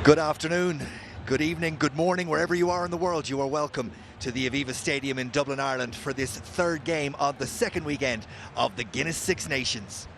Good afternoon, good evening, good morning, wherever you are in the world. You are welcome to the Aviva Stadium in Dublin, Ireland for this third game of the second weekend of the Guinness Six Nations.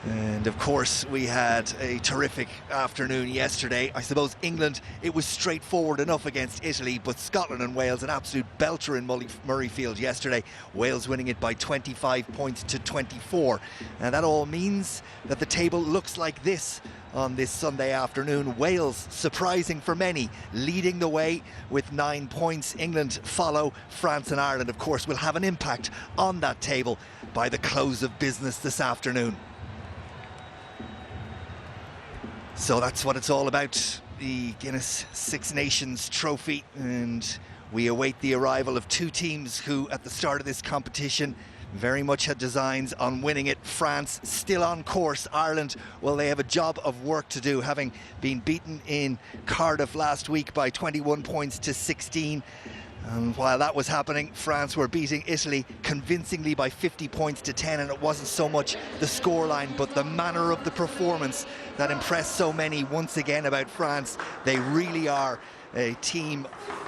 And of course, we had a terrific afternoon yesterday. I suppose England, it was straightforward enough against Italy, but Scotland and Wales, an absolute belter in Murrayfield yesterday. Wales winning it by 25 points to 24. And that all means that the table looks like this on this Sunday afternoon. Wales, surprising for many, leading the way with 9 points. England follow. France and Ireland, of course, will have an impact on that table by the close of business this afternoon. So that's what it's all about, the Guinness Six Nations trophy, and we await the arrival of two teams who at the start of this competition very much had designs on winning it. France still on course. Ireland, well, they have a job of work to do, having been beaten in Cardiff last week by 21 points to 16. And while that was happening, France were beating Italy convincingly by 50 points to 10, and it wasn't so much the scoreline but the manner of the performance that impressed so many once again about France. They really are a team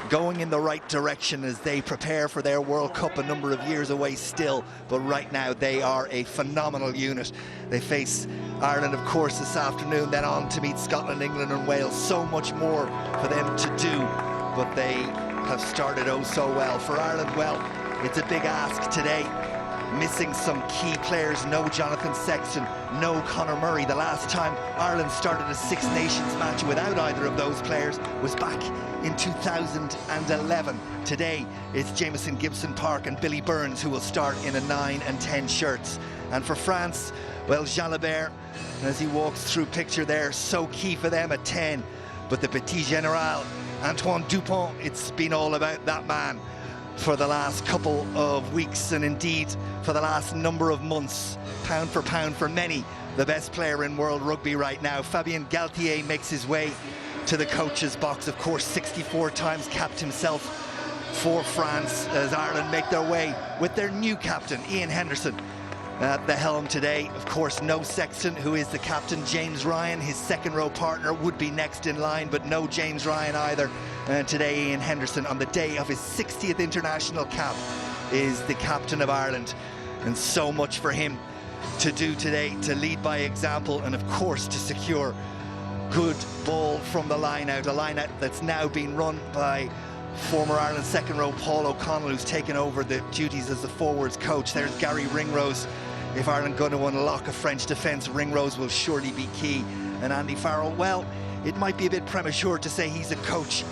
going in the right direction as they prepare for their World Cup a number of years away still, but right now they are a phenomenal unit. They face Ireland, of course, this afternoon, then on to meet Scotland, England and Wales. So much more for them to do, but they have started oh so well. For Ireland, well, it's a big ask today. Missing some key players, no Jonathan Sexton, no Conor Murray. The last time Ireland started a Six Nations match without either of those players was back in 2011. Today it's Jamison Gibson-Park and Billy Burns who will start in a 9 and 10 shirts. And for France, well, Jalabert, as he walks through picture there, so key for them at 10. But the Petit General, Antoine Dupont, it's been all about that man for the last couple of weeks, and indeed for the last number of months. Pound for pound, for many, the best player in world rugby right now. Fabien Galthié makes his way to the coach's box, of course, 64 times capped himself for France, as Ireland make their way with their new captain, Ian Henderson, at the helm today. Of course, no Sexton, who is the captain. James Ryan, his second row partner, would be next in line, but no James Ryan either. And today Ian Henderson, on the day of his 60th international cap, is the captain of Ireland. And so much for him to do today, to lead by example, and of course to secure good ball from the line out, a line out that's now been run by former Ireland second row Paul O'Connell, who's taken over the duties as the forwards coach. There's Gary Ringrose. If Ireland going to unlock a French defence, Ringrose will surely be key. And Andy Farrell, well, it might be a bit premature to say he's a coach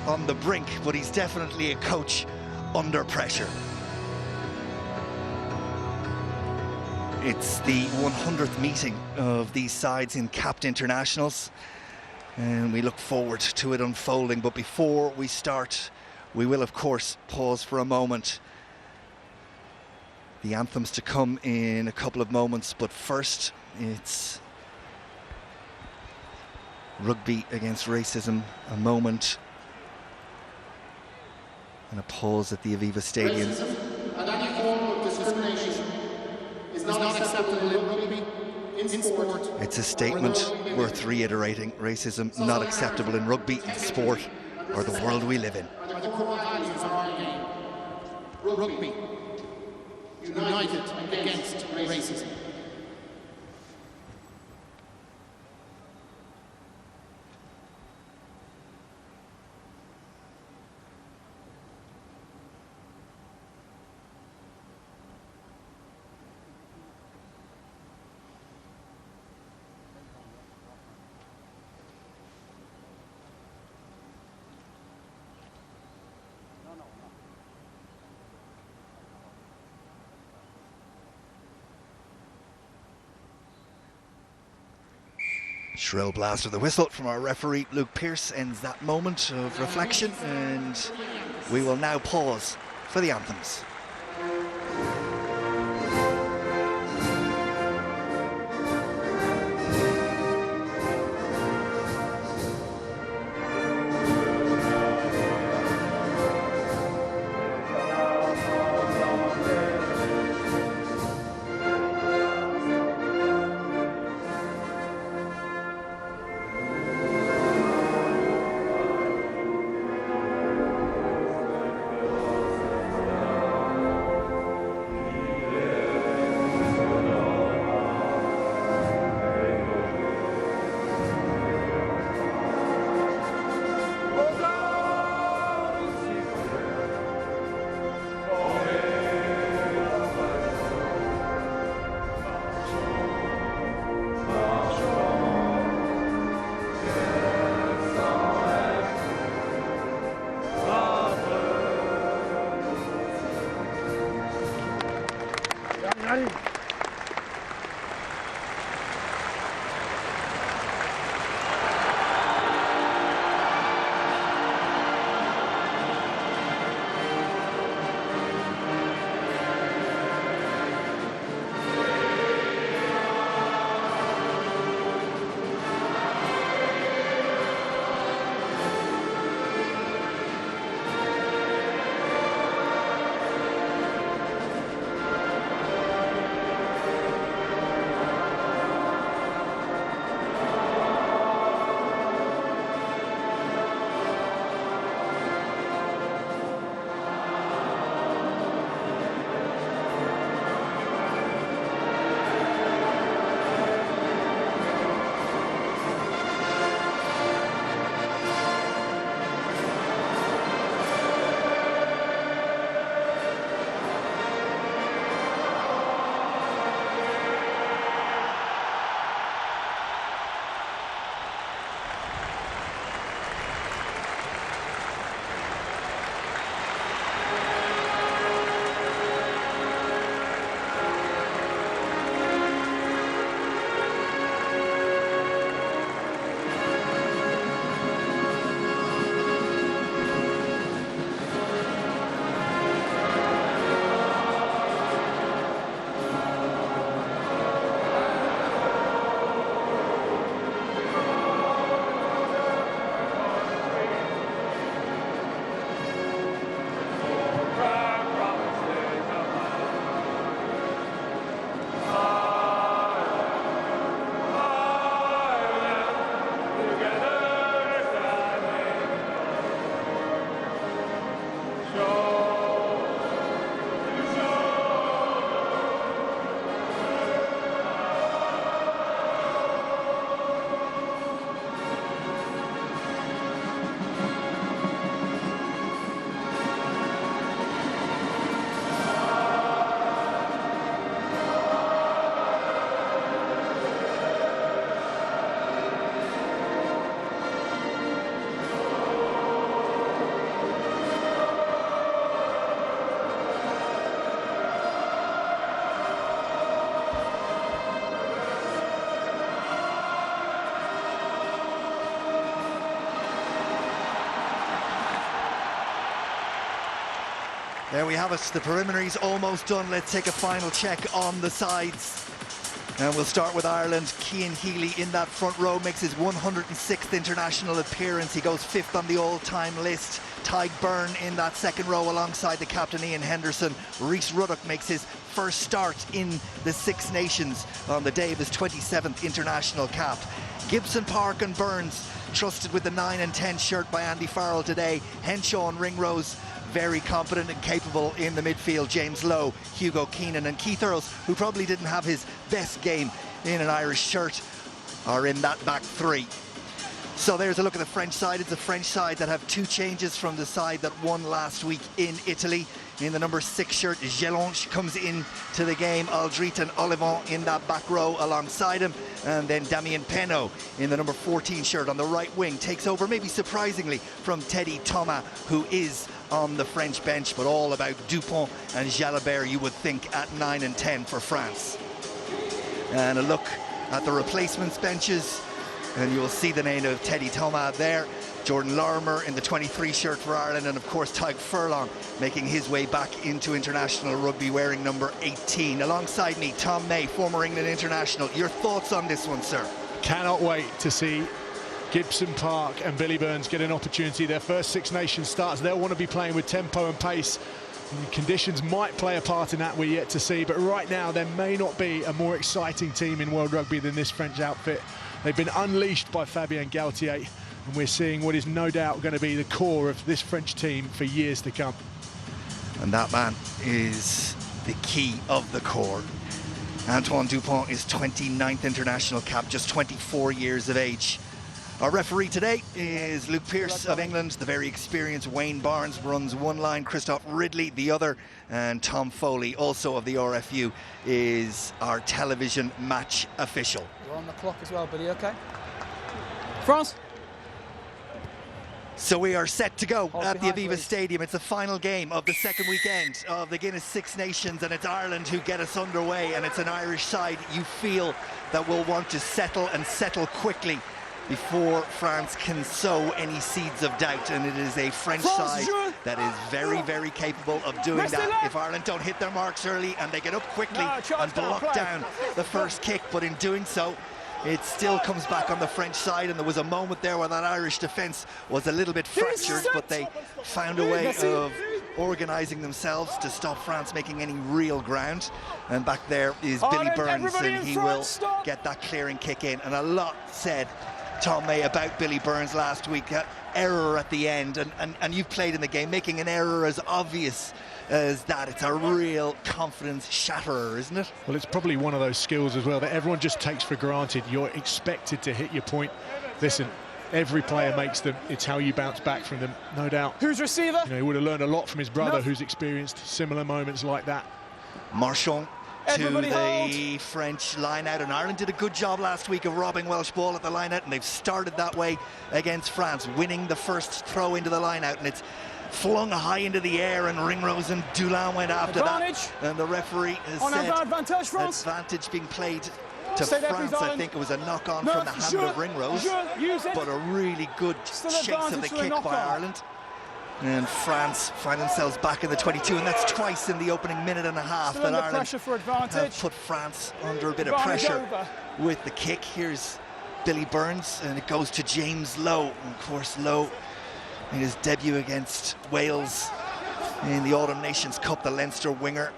on the brink, but he's definitely a coach under pressure. It's the 100th meeting of these sides in capped internationals, and we look forward to it unfolding. But before we start, we will of course pause for a moment. The anthems to come in a couple of moments, but first it's Rugby Against Racism, a moment and a pause at the Aviva Stadium. Racism and any form of discrimination is not acceptable in rugby, in sport. It's a statement worth reiterating. Racism not acceptable in rugby, in sport, or the world we live in. Are the core values of our game. Rugby, united against racism. Shrill blast of the whistle from our referee Luke Pearce ends that moment of reflection, and we will now pause for the anthems. There we have it. The preliminaries almost done. Let's take a final check on the sides. And we'll start with Ireland. Cian Healy in that front row makes his 106th international appearance. He goes 5th on the all-time list. Tadhg Beirne in that second row alongside the captain Ian Henderson. Rhys Ruddock makes his first start in the Six Nations on the day of his 27th international cap. Gibson, Park and Burns trusted with the 9 and 10 shirt by Andy Farrell today. Henshaw and Ringrose very competent and capable in the midfield. James Lowe, Hugo Keenan and Keith Earls, who probably didn't have his best game in an Irish shirt, are in that back three. So there's a look at the French side. It's a French side that have 2 changes from the side that won last week in Italy. In the number 6 shirt, Gelonche comes in to the game. Aldrit and Olivant in that back row alongside him. And then Damien Penaud in the number 14 shirt on the right wing takes over, maybe surprisingly, from Teddy Thomas, who is on the French bench, but all about Dupont and Jalabert, you would think, at 9 and 10 for France. And a look at the replacements benches, and you'll see the name of Teddy Thomas there. Jordan Lorimer in the 23 shirt for Ireland, and of course Tadhg Furlong making his way back into international rugby wearing number 18. Alongside me, Tom May, former England international. Your thoughts on this one, sir? Cannot wait to see Gibson Park and Billy Burns get an opportunity. Their first Six Nations starts. They'll want to be playing with tempo and pace. And conditions might play a part in that, we're yet to see. But right now, there may not be a more exciting team in world rugby than this French outfit. They've been unleashed by Fabien Galthié, and we're seeing what is no doubt going to be the core of this French team for years to come. And that man is the key of the core. Antoine Dupont is 29th international cap, just 24 years of age. Our referee today is Luke Pearce of England. The very experienced Wayne Barnes runs one line, Christoph Ridley the other, and Tom Foley, also of the RFU, is our television match official. You're on the clock as well, Billy, okay? France? So we are set to go at the Aviva Stadium. It's the final game of the second weekend of the Guinness Six Nations, and it's Ireland who get us underway, and it's an Irish side you feel that will want to settle and settle quickly before France can sow any seeds of doubt. And it is a French side that is very, very capable of doing that if Ireland don't hit their marks early and they get up quickly and block down the first kick. But in doing so, it still comes back on the French side, and there was a moment there where that Irish defence was a little bit fractured, but they found a way of organising themselves to stop France making any real ground. And back there is Billy Burns, and he will get that clearing kick in. And a lot said, Tom May, about Billy Burns last week. That error at the end, and you've played in the game, making an error as obvious as that. It's a real confidence shatterer, isn't it? Well, it's probably one of those skills as well that everyone just takes for granted. You're expected to hit your point. Listen, every player makes them. It's how you bounce back from them, no doubt. Who's receiver? You know, he would have learned a lot from his brother, who's experienced similar moments like that. Marchand to the French line-out, and Ireland did a good job last week of robbing Welsh ball at the line-out, and they've started that way against France, winning the first throw into the line-out, and it's flung high into the air, and Ringrose and Dulin went after that, and the referee has said advantage being played to France. I think it was a knock-on from the hand of Ringrose, but a really good chase of the kick by Ireland. And France find themselves back in the 22, and that's twice in the opening minute and a half that Ireland have put France under a bit of pressure with the kick. Here's Billy Burns, and it goes to James Lowe. And of course, Lowe made his debut against Wales in the Autumn Nations Cup, the Leinster winger.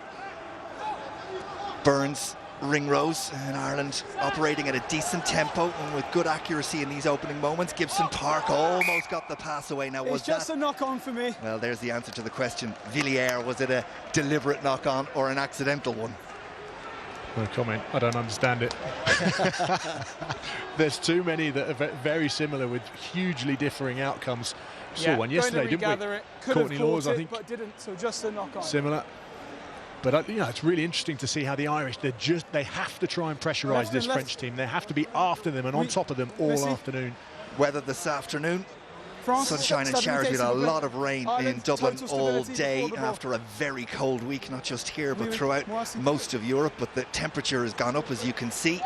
Burns, Ringrose, and Ireland operating at a decent tempo and with good accuracy in these opening moments. Gibson Park almost got the pass away. Now, was that... It's just a knock-on for me. Well, there's the answer to the question. Villiers, was it a deliberate knock-on or an accidental one? No comment. I don't understand it. There's too many that are very similar with hugely differing outcomes. Saw one yesterday, didn't we? Courtney Lawes, I think, but didn't. So just a knock-on. Similar. But you know, it's really interesting to see how the Irish, they have to try and pressurise this French team. They have to be after them and on top of them all afternoon. Weather this afternoon, sunshine and showers with a lot of rain in Dublin all day after a very cold week, not just here but throughout most of Europe. But the temperature has gone up, as you can see.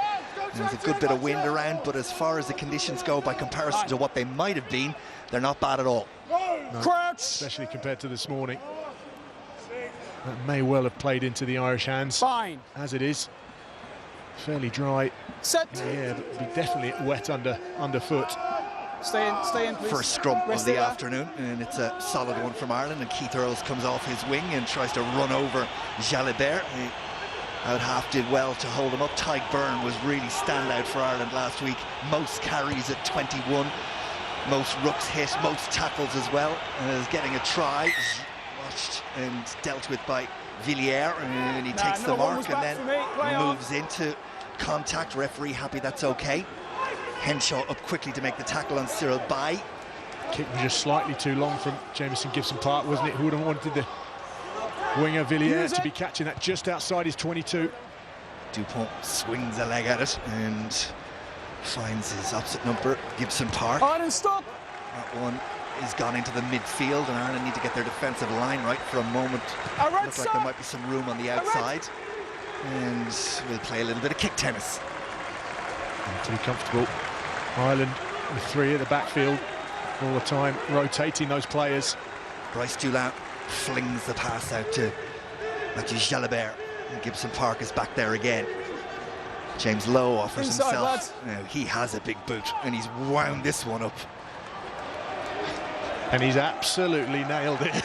There's a good bit of wind around, but as far as the conditions go, by comparison to what they might have been, they're not bad at all. No, especially compared to this morning. That may well have played into the Irish hands. Fine. As it is, fairly dry. Set. Yeah, but be definitely wet underfoot. Stay in, please. First scrum of Rest the there. afternoon, and it's a solid one from Ireland, and Keith Earls comes off his wing and tries to run over Jalibert. He out half did well to hold him up. Tyke Byrne was really standout for Ireland last week. Most carries at 21, most rucks hit, most tackles as well. Is getting a try, watched and dealt with by Villiers, and he takes the mark and then moves into contact. Referee happy that's okay. Henshaw up quickly to make the tackle on Cyril Baille. Kick was just slightly too long from Jamison Gibson Park, wasn't it? Who would have wanted the winger Villiers to be catching that just outside his 22? Dupont swings a leg at it and finds his opposite number, Gibson Park. Ireland, stop. That one is gone into the midfield, and Ireland need to get their defensive line right for a moment. Looks like there might be some room on the outside, and we'll play a little bit of kick tennis. To be comfortable, Ireland with 3 at the backfield all the time, rotating those players. Bryce Dulin flings the pass out to Mathieu Jalibert, and Gibson Park is back there again. James Lowe offers Inside, himself. lads. Now, he has a big boot, and he's wound this one up. And he's absolutely nailed it.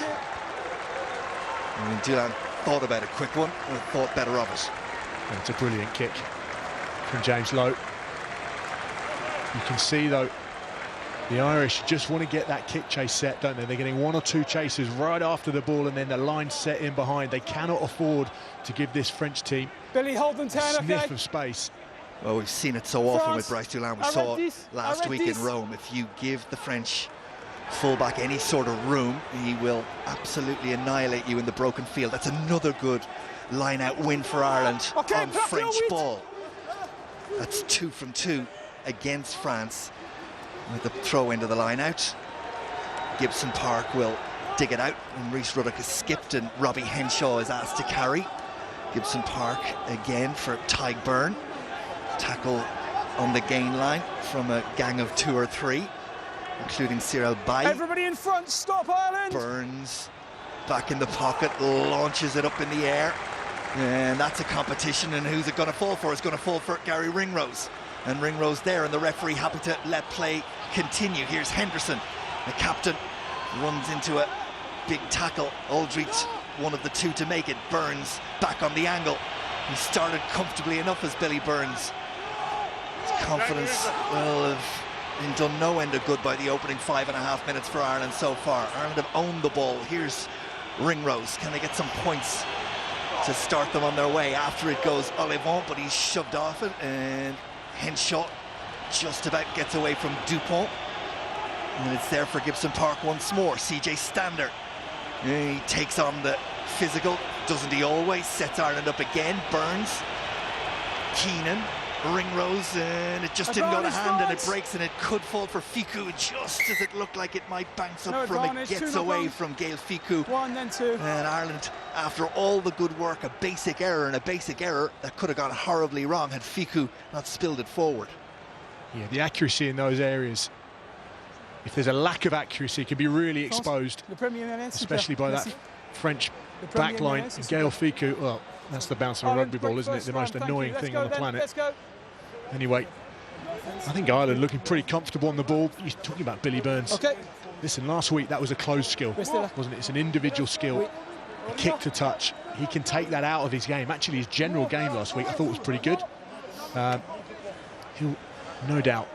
And Dulin thought about a quick one, or thought better of it. And it's a brilliant kick from James Lowe. You can see, though, the Irish just want to get that kick chase set, don't they? They're getting 1 or 2 chases right after the ball, and then the line set in behind. They cannot afford to give this French team Billy, hold them a 10, sniff okay? of space. Well, we've seen it so often with France, Bryce Dulin. We I saw read it this, last I read week this. in Rome. If you give the French fullback any sort of room, he will absolutely annihilate you in the broken field. That's another good line-out win for Ireland Okay, on Paco, French wait. ball. That's 2 from 2 against France with the throw into the line-out. Gibson Park will dig it out, and Rhys Ruddock is skipped, and Robbie Henshaw is asked to carry. Gibson Park again for Tyke Byrne. Tackle on the gain line from a gang of 2 or 3, including Cyril Baille. Everybody in front, stop Ireland. Burns back in the pocket, launches it up in the air, and that's a competition. And who's it going to fall for? It's going to fall for Gary Ringrose, and Ringrose there, and the referee happy to let play continue. Here's Henderson, the captain, runs into a big tackle. Aldridge, one of the 2 to make it. Burns back on the angle. He started comfortably enough as Billy Burns. His confidence will have been done no end of good by the opening 5.5 minutes for Ireland so far. Ireland have owned the ball. Here's Ringrose. Can they get some points to start them on their way? After it goes Olivon, but he's shoved off it, and Henshaw just about gets away from Dupont. And it's there for Gibson Park once more. CJ Stander, he takes on the physical, doesn't he always? Sets Ireland up again. Burns, Keenan, Ringrose, and it just didn't go to hand, and it breaks, and it could fall for Ficou just as it looked like it might bounce up from it. Gets away from Gael Ficou. 1, then 2. And Ireland, after all the good work, a basic error, and a basic error that could have gone horribly wrong had Ficou not spilled it forward. Yeah, the accuracy in those areas, if there's a lack of accuracy, it can be really exposed, especially by that French back line. Gael Ficou, well, that's the bounce of a rugby ball, isn't it? The most annoying thing on the planet. Anyway, I think Ireland looking pretty comfortable on the ball. You're talking about Billy Burns. Okay. Listen, last week that was a closed skill, wasn't it? It's an individual skill. A kick to touch. He can take that out of his game. Actually, his general game last week I thought was pretty good. He'll no doubt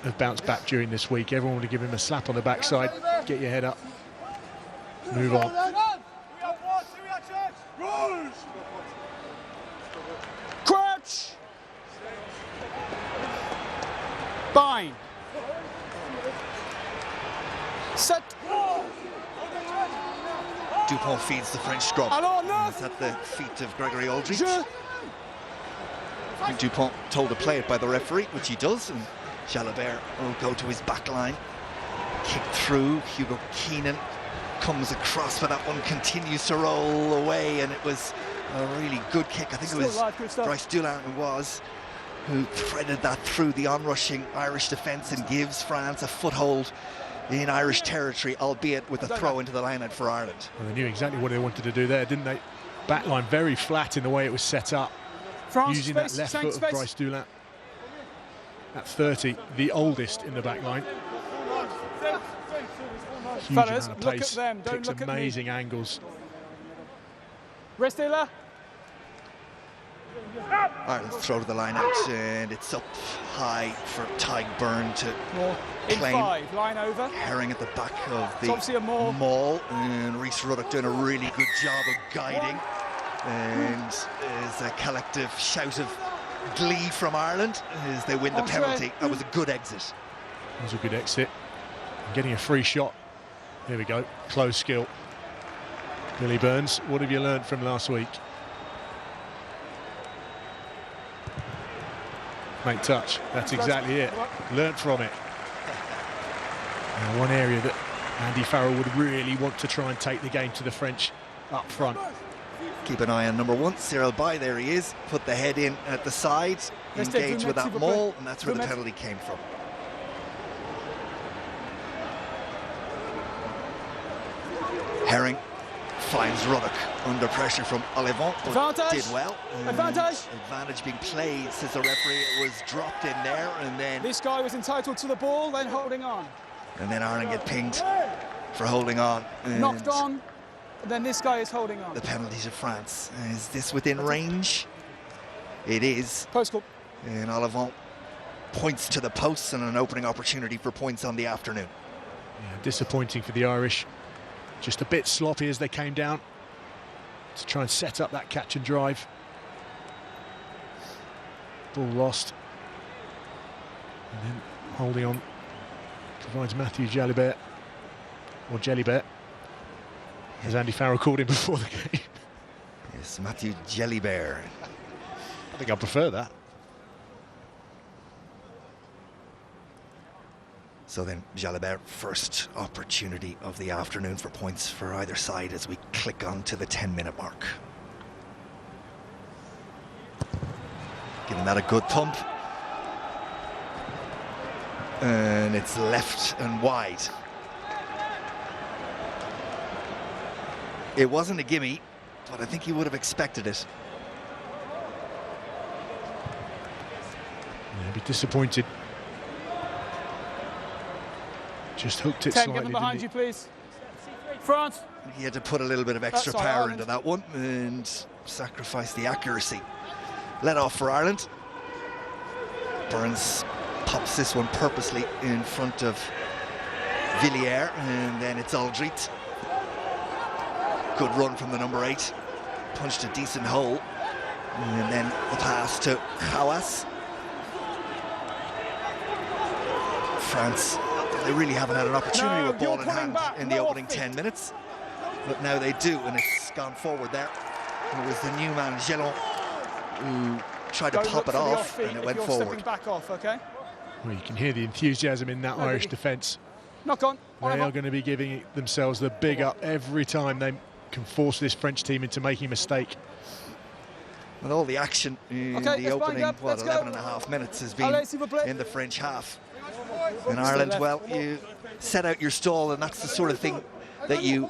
have bounced back during this week. Everyone will give him a slap on the backside. Get your head up. Move on. Crouch. Bind. Set. Dupont feeds the French scrum. It's at the feet of Gregory Aldridge. Dupont told to play it by the referee, which he does, and Jalibert will go to his back line. Kicked through. Hugo Keenan comes across, but that one continues to roll away, and it was a really good kick. I think it was Bryce Dulin who threaded that through the onrushing Irish defence and gives France a foothold in Irish territory, albeit with a throw into the line-out for Ireland. Well, they knew exactly what they wanted to do there, didn't they? Back line very flat in the way it was set up. France, Using space, that left Shank, foot of space. Bryce Dulac. At 30, the oldest in the back line. Huge Fellas, amount of look at pace, them, don't picks look at me. amazing angles. Restez là. Ireland throw to the line out, and it's up high for Tyg Byrne to More in claim. 5, line over. Herring at the back of It's the obviously a maul. and Rhys Ruddock doing a really good job of guiding, and there's a collective shout of glee from Ireland as they win the Entree. penalty. That was a good exit. That was a good exit. Getting a free shot. There we go. Close skill. Billy Burns, what have you learned from last week? Make touch. That's exactly it. Learned from it. Now, one area that Andy Farrell would really want to try and take the game to the French up front. Keep an eye on number 1, Cyril Bay. There he is. Put the head in at the side, engage with that maul, and that's where the penalty came from. Herring finds Ruddock under pressure from Olivant, but Advantage. did well. Advantage. Advantage being played, says the referee. It was dropped in there, and then This guy was entitled to the ball, then holding on. Ireland get pinged for holding on. And Knocked on, and then this guy is holding on. the penalty to France. Is this within range? It is. Post call. And Olivant points to the posts and an opening opportunity for points on the afternoon. Yeah, disappointing for the Irish. Just a bit sloppy as they came down to try and set up that catch and drive. Ball lost. And then holding on provides Matthew Jalibert, or Jelibert, as Andy Farrell called him before the game. Yes, Matthew Jalibert. I think I prefer that. So then Jalibert, first opportunity of the afternoon for points for either side as we click on to the 10-minute mark. Giving that a good thump. And it's left and wide. It wasn't a gimme, but I think you would have expected it. Yeah, be disappointed. Just hooked it 10, slightly. get them behind didn't you, please. France. He had to put a little bit of extra Sorry, power Ireland. into that one and sacrifice the accuracy. Let off for Ireland. Burns pops this one purposely in front of Villiers, and then it's Aldrit. Good run from the number 8. Punched a decent hole. And then the pass to Hawass. France, they really haven't had an opportunity No, with ball you're in pulling hand back, in the more opening off it. 10 minutes. But now they do, and it's gone forward there. It was the new man, Gelon, who tried to Don't pop look it for the off, off feet and it if went you're forward. stepping back off, okay? Well, you can hear the enthusiasm in that No, Irish but- defence. Knock on. They Oliver. are going to be giving themselves the big up every time they can force this French team into making a mistake. And all the action in Okay, the let's opening, bind up, let's go. 11 and a half minutes has been Allez, s'il vous plaît. in the French half. In Ireland, well, you set out your stall, and that's the sort of thing that you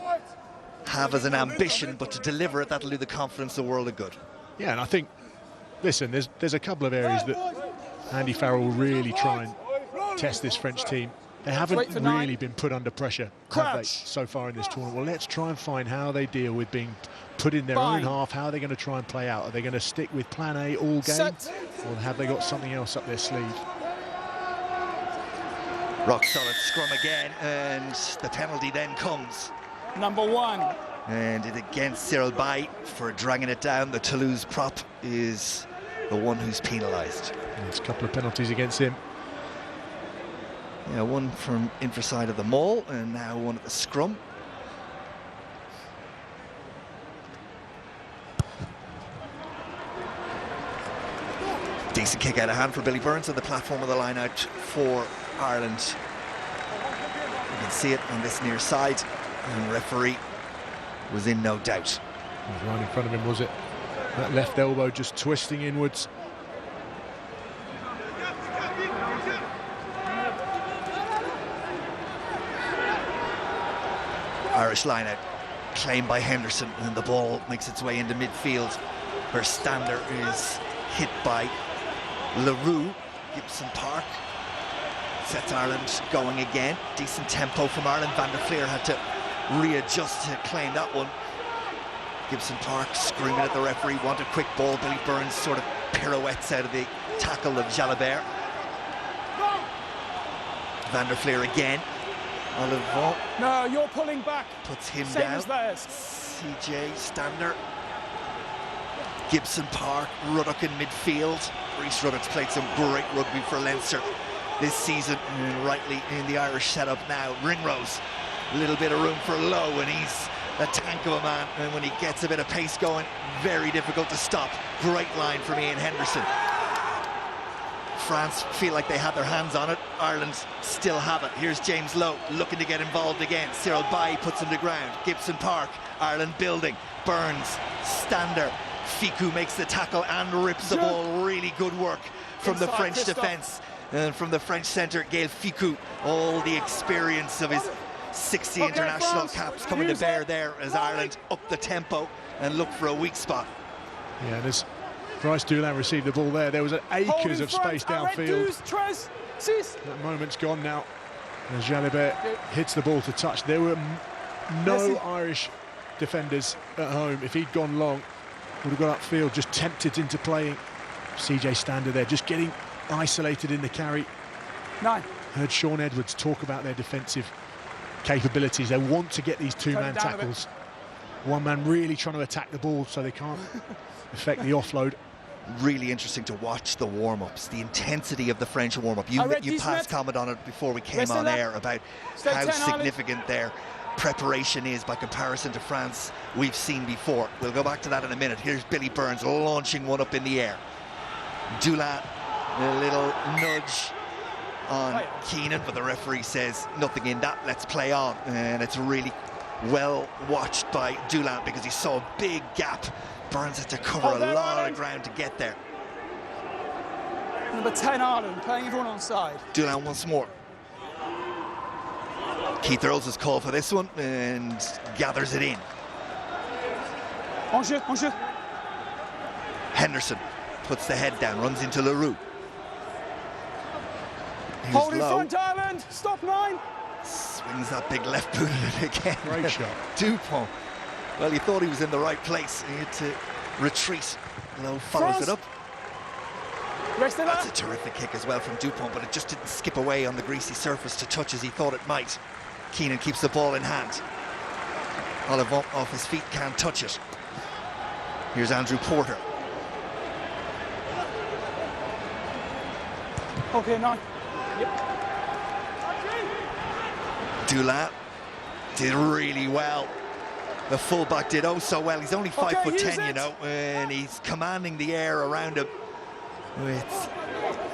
have as an ambition, but to deliver it, that'll do the confidence a world of good. Yeah, and I think, listen, there's a couple of areas that Andy Farrell will really try and test this French team. They haven't Wait for really 9. been put under pressure, have they, Crouch. so far in this tournament? Well, let's try and find how they deal with being put in their Bind. own half. How are they going to try and play out? Are they going to stick with plan A all game? Set. Or have they got something else up their sleeve? Rock solid scrum again, and the penalty then comes. Number 1. And it against Cyril Bay for dragging it down. The Toulouse prop is the one who's penalised. There's a couple of penalties against him. Yeah, one from inside of the maul, and now one at the scrum. Decent kick out of hand for Billy Burns on the platform of the line out for Ireland. You can see it on this near side, and the referee was in no doubt. It was right in front of him, was it? That left elbow just twisting inwards. Irish line out. claimed by Henderson, and the ball makes its way into midfield, where Stander is hit by LaRue. Gibson Park sets Ireland going again. Decent tempo from Ireland. Van der Fleer had to readjust to claim that one. Gibson Park screaming at the referee, want a quick ball. Billy Burns sort of pirouettes out of the tackle of Jalabert. Van der Fleer again. Olivon No, you're pulling back. puts him Same down. as theirs. CJ Stander. Gibson Park, Ruddock in midfield. Rhys Ruddock's played some great rugby for Leinster this season, rightly in the Irish setup now. Ringrose, a little bit of room for Lowe, and he's a tank of a man, and when he gets a bit of pace going, very difficult to stop. Great line from Ian Henderson. France feel like they had their hands on it. Ireland still have it. Here's James Lowe looking to get involved again. Cyril Bailly puts him to ground. Gibson Park, Ireland building. Burns, Stander. Ficou makes the tackle and rips the ball. Really good work from the French defence. And from the French centre, Gaël Ficou. All the experience of his 60 international caps coming to bear there as Ireland up the tempo and look for a weak spot. Yeah, and as Bryce Dulin received the ball there was acres of space downfield. That moment's gone now. As Jalabert hits the ball to touch, there were no Irish defenders at home. If he'd gone long, would have got upfield, just tempted into playing. CJ Stander there, just getting isolated in the carry. 9. Heard Sean Edwards talk about their defensive capabilities. They want to get these two-man tackles. One man really trying to attack the ball so they can't affect the offload. Really interesting to watch the warm-ups, the intensity of the French warm-up. You passed comment on it before we came on air about how significant their preparation is by comparison to France we've seen before. We'll go back to that in a minute. Here's Billy Burns launching one up in the air. Dulin, a little nudge on Keenan, but the referee says nothing in that, let's play on. And it's really well watched by Dulin because he saw a big gap. Burns had to cover a lot of ground to get there. Number 10 Ireland playing everyone on side. Dulin once more. Keith Earls is called for this one and gathers it in. En jeu. Henderson puts the head down, runs into LaRue. Hold in front, Ireland. Stop 9. Swings that big left boot at it again. Great shot. Dupont. Well, he thought he was in the right place. He had to retreat. Lowe follows it up. Rest of That's a terrific kick as well from Dupont, but it just didn't skip away on the greasy surface to touch as he thought it might. Keenan keeps the ball in hand. Olivon off his feet, can't touch it. Here's Andrew Porter. Okay, 9. Yep. Dulin did really well. The fullback did oh so well. He's only 5'10", you know, and he's commanding the air around him with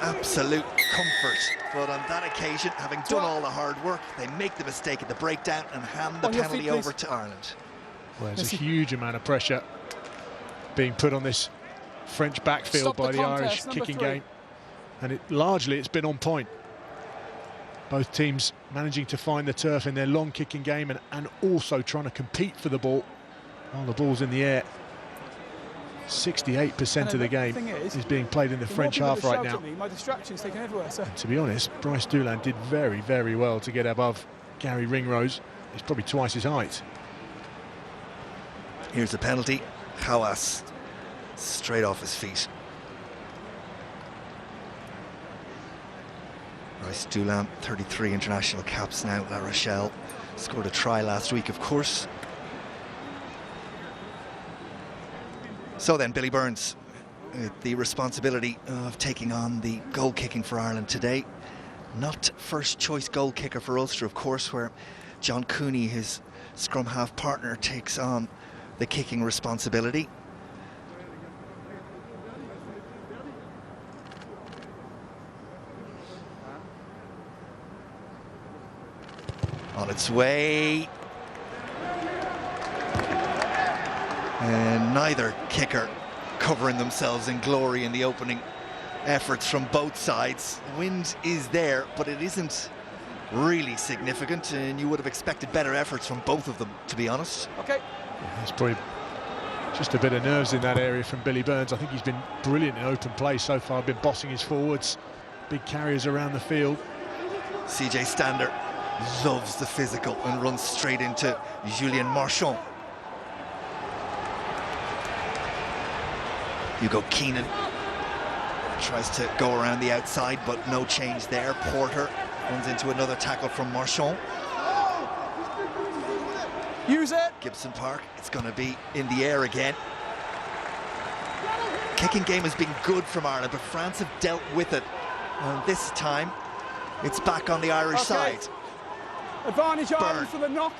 absolute comfort. But on that occasion, having done all the hard work, they make the mistake at the breakdown and hand the penalty over to Ireland. Well, there's a huge amount of pressure being put on this French backfield by the Irish kicking game, and largely it's been on point. Both teams managing to find the turf in their long kicking game and also trying to compete for the ball while the ball's in the air. 68% of the game is being played in the French half right now. My distraction's taken everywhere. So. To be honest, Bryce Dulin did very, very well to get above Gary Ringrose. He's probably twice his height. Here's a penalty. Hawass straight off his feet. Bryce Dulin, 33 international caps now. La Rochelle scored a try last week, of course. So then, Billy Burns, the responsibility of taking on the goal kicking for Ireland today. Not first choice goal kicker for Ulster, of course, where John Cooney, his scrum half partner, takes on the kicking responsibility. On its way. And neither kicker covering themselves in glory in the opening efforts from both sides. Wind is there, but it isn't really significant, and you would have expected better efforts from both of them, to be honest. Okay. Yeah, there's probably just a bit of nerves in that area from Billy Burns. I think he's been brilliant in open play so far, been bossing his forwards, big carriers around the field. CJ Stander loves the physical and runs straight into Julien Marchand. Hugo Keenan tries to go around the outside, but no change there. Porter runs into another tackle from Marchand. Use it. Gibson Park, it's going to be in the air again. Kicking game has been good from Ireland, but France have dealt with it. And this time, it's back on the Irish side. Advantage Ireland for the knock.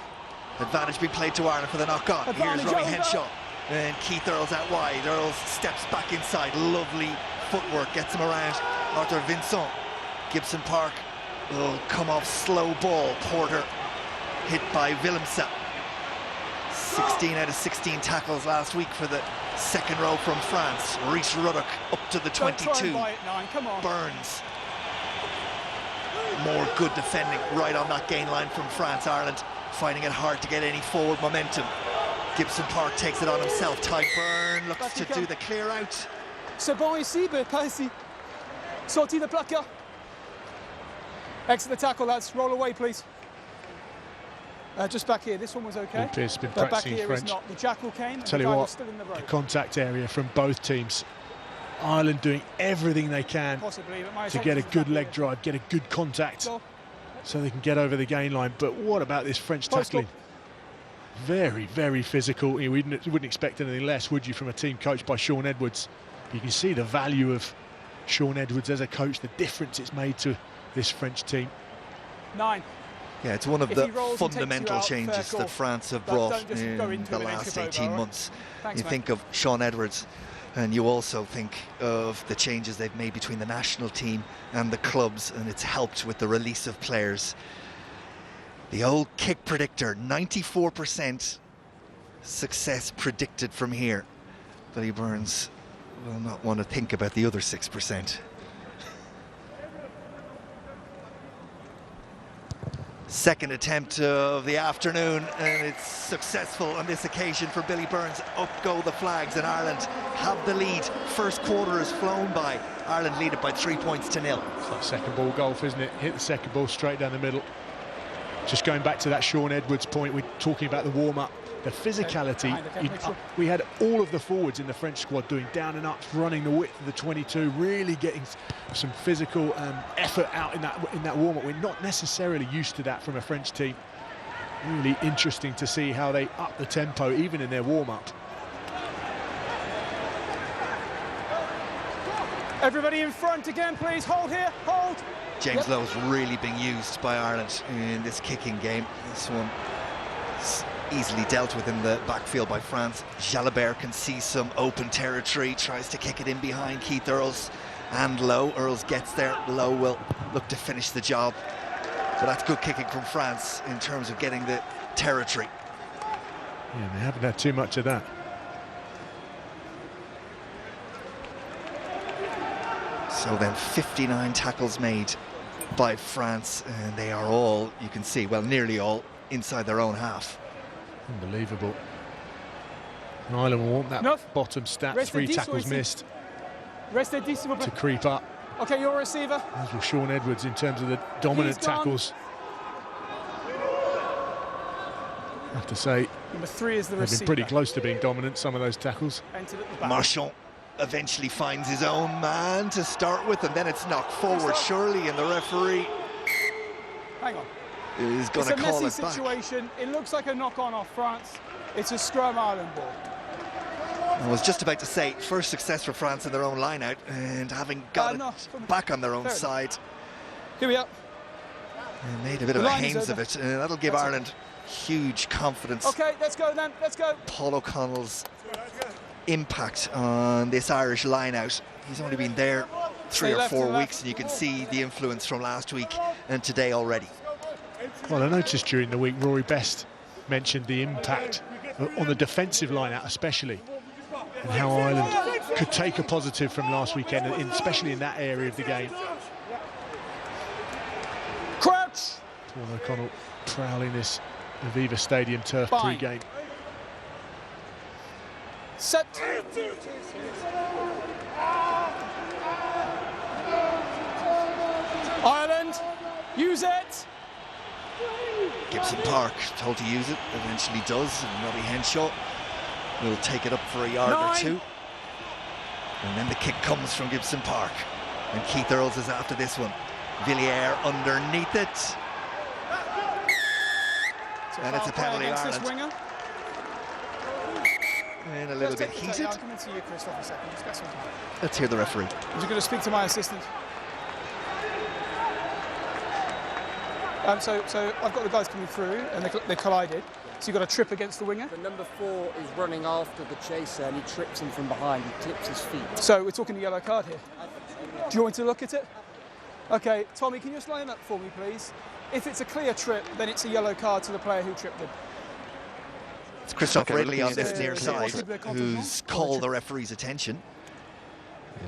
Advantage being played to Ireland for the knock on. Advantage Here's Robbie over. Henshaw. And Keith Earls out wide. Earls steps back inside. Lovely footwork, gets him around. Arthur Vincent. Gibson Park. Oh, come off slow ball. Porter hit by Willemse. 16 out of 16 tackles last week for the second row from France. Rhys Ruddock up to the Don't try 22. and buy it 9. Come on. Burns. More good defending right on that gain line from France. Ireland finding it hard to get any forward momentum. Gibson Park takes it on himself. Ty Byrne looks to do the clear out. C'est bon ici, pas ici. Sorti le placard. Exit the tackle, lads. Roll away, please. Just back here. This one was okay. Pearce has been But back practicing here is French. not. The jackal came. And Tell the you guy what, was still in the road. the contact area from both teams. Ireland doing everything they can Possibly, but my to get a assumption is good back leg here. drive, get a good contact, Go. so they can get over the gain line. But what about this French Post tackling? up. Very, very physical. You wouldn't expect anything less, would you, from a team coached by Sean Edwards? You can see the value of Sean Edwards as a coach, the difference it's made to this French team. 9. Yeah, it's one of If the he rolls and takes fundamental you out, fair changes call. that France have But brought don't just in go into the it and then last tip over, 18 all right? months. Thanks, You mate. think of Sean Edwards, and you also think of the changes they've made between the national team and the clubs, and it's helped with the release of players. The old kick predictor, 94% success predicted from here. Billy Burns will not want to think about the other 6%. Second attempt of the afternoon, and it's successful on this occasion for Billy Burns. Up go the flags, and Ireland have the lead. First quarter has flown by. Ireland lead it by 3 points to 0. It's like second ball golf, isn't it? Hit the second ball straight down the middle. Just going back to that Sean Edwards point, we're talking about the warm-up, the physicality. We had all of the forwards in the French squad doing down and ups, running the width of the 22, really getting some physical effort out in that warm-up. We're not necessarily used to that from a French team. Really interesting to see how they up the tempo even in their warm-up. Everybody in front again, please. Hold here. Hold. James Lowe's really being used by Ireland in this kicking game. This one is easily dealt with in the backfield by France. Jalabert can see some open territory, tries to kick it in behind Keith Earls and Lowe. Earls gets there, Lowe will look to finish the job. But that's good kicking from France in terms of getting the territory. Yeah, they haven't had too much of that. So then 59 tackles made by France, and they are all, you can see, well, nearly all inside their own half. Unbelievable. Ireland will want that Enough. bottom stat, Reste 3 10 tackles ici. missed, Restez 10, s'il vous to plaît. creep up. Okay, your receiver. As will Sean Edwards in terms of the dominant He's gone. tackles. I have to say, Number 3 is the they've receiver. been pretty close to being dominant, some of those tackles. Entered at the back. Marchand eventually finds his own man to start with, and then it's knocked forward surely, and the referee Hang on. is going to It's a call messy it back. situation. It looks like a knock-on off France. It's a scrum Ireland ball. I was just about to say, first success for France in their own line-out, and having got no, it back on their own fair enough. side, Here we are. and made a bit The of a line is hames of over. it, and that'll give That's it. Ireland huge confidence. Okay, let's go then. Let's go. Paul O'Connell's impact on this Irish line-out. He's only been there 3 Stay or left 4 and left. weeks, and you can see the influence from last week and today already. Well, I noticed during the week Rory Best mentioned the impact on the defensive line-out especially, and how Ireland could take a positive from last weekend, especially in that area of the game. Crouch. Paul O'Connell prowling this Aviva Stadium turf Fine. pre-game. Set. Ireland, use it. Gibson Park told to use it, eventually does, and Robbie Henshaw will take it up for a yard or 2. And then the kick comes from Gibson Park. And Keith Earls is after this one. Villiers underneath it. And it's a penalty, against Ireland. this winger. And a little bit heated. I'll come into you, Christoph, a second. Just get some time. Let's hear the referee. I'm just going to speak to my assistant. So I've got the guys coming through, and they collided. So you've got a trip against the winger. The number 4 is running after the chaser, and he trips him from behind. He clips his feet. So we're talking a yellow card here. Do you want me to look at it? Okay, Tommy, can you just line up for me, please? If it's a clear trip, then it's a yellow card to the player who tripped him. It's Christoph Okay, Ridley on looking this at near it. side Possibly a contact who's wrong? called the referee's attention.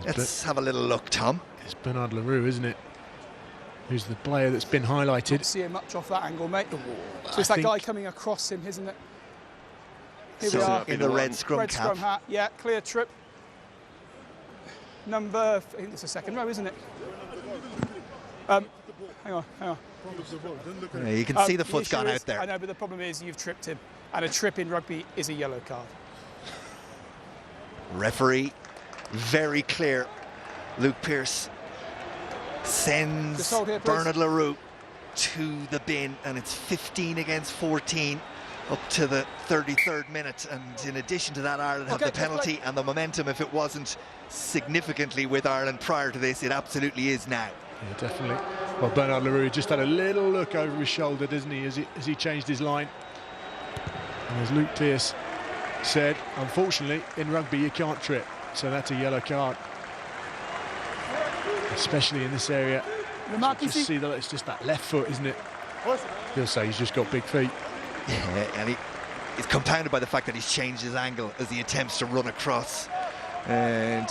Let's have a little look, Tom. It's Bernard Leroux, isn't it? Who's the player that's been highlighted. Not seeing much off that angle, mate. So it's I that guy think- coming across him, isn't it? Here So we are. in the red scrum Red cap. scrum hat. Yeah, clear trip. Number, I think it's the second row, isn't it? Hang on. Yeah, you can see the foot's issue gone is- out there. I know, but the problem is you've tripped him, and a trip in rugby is a yellow card. Referee, very clear. Luke Pearce sends Just hold here, please. Bernard Leroux to the bin, and it's 15 against 14 up to the 33rd minute. And in addition to that, Ireland have Okay, the penalty and the momentum. If it wasn't significantly with Ireland prior to this, it absolutely is now. Yeah, definitely. Well, Bernard Leroux just had a little look over his shoulder, doesn't he, as he changed his line. And as Luke Pearce said, unfortunately, in rugby you can't trip, so that's a yellow card. Especially in this area. Just see that it's just that left foot, isn't it? He'll say he's just got big feet. Yeah, and he's compounded by the fact that he's changed his angle as he attempts to run across and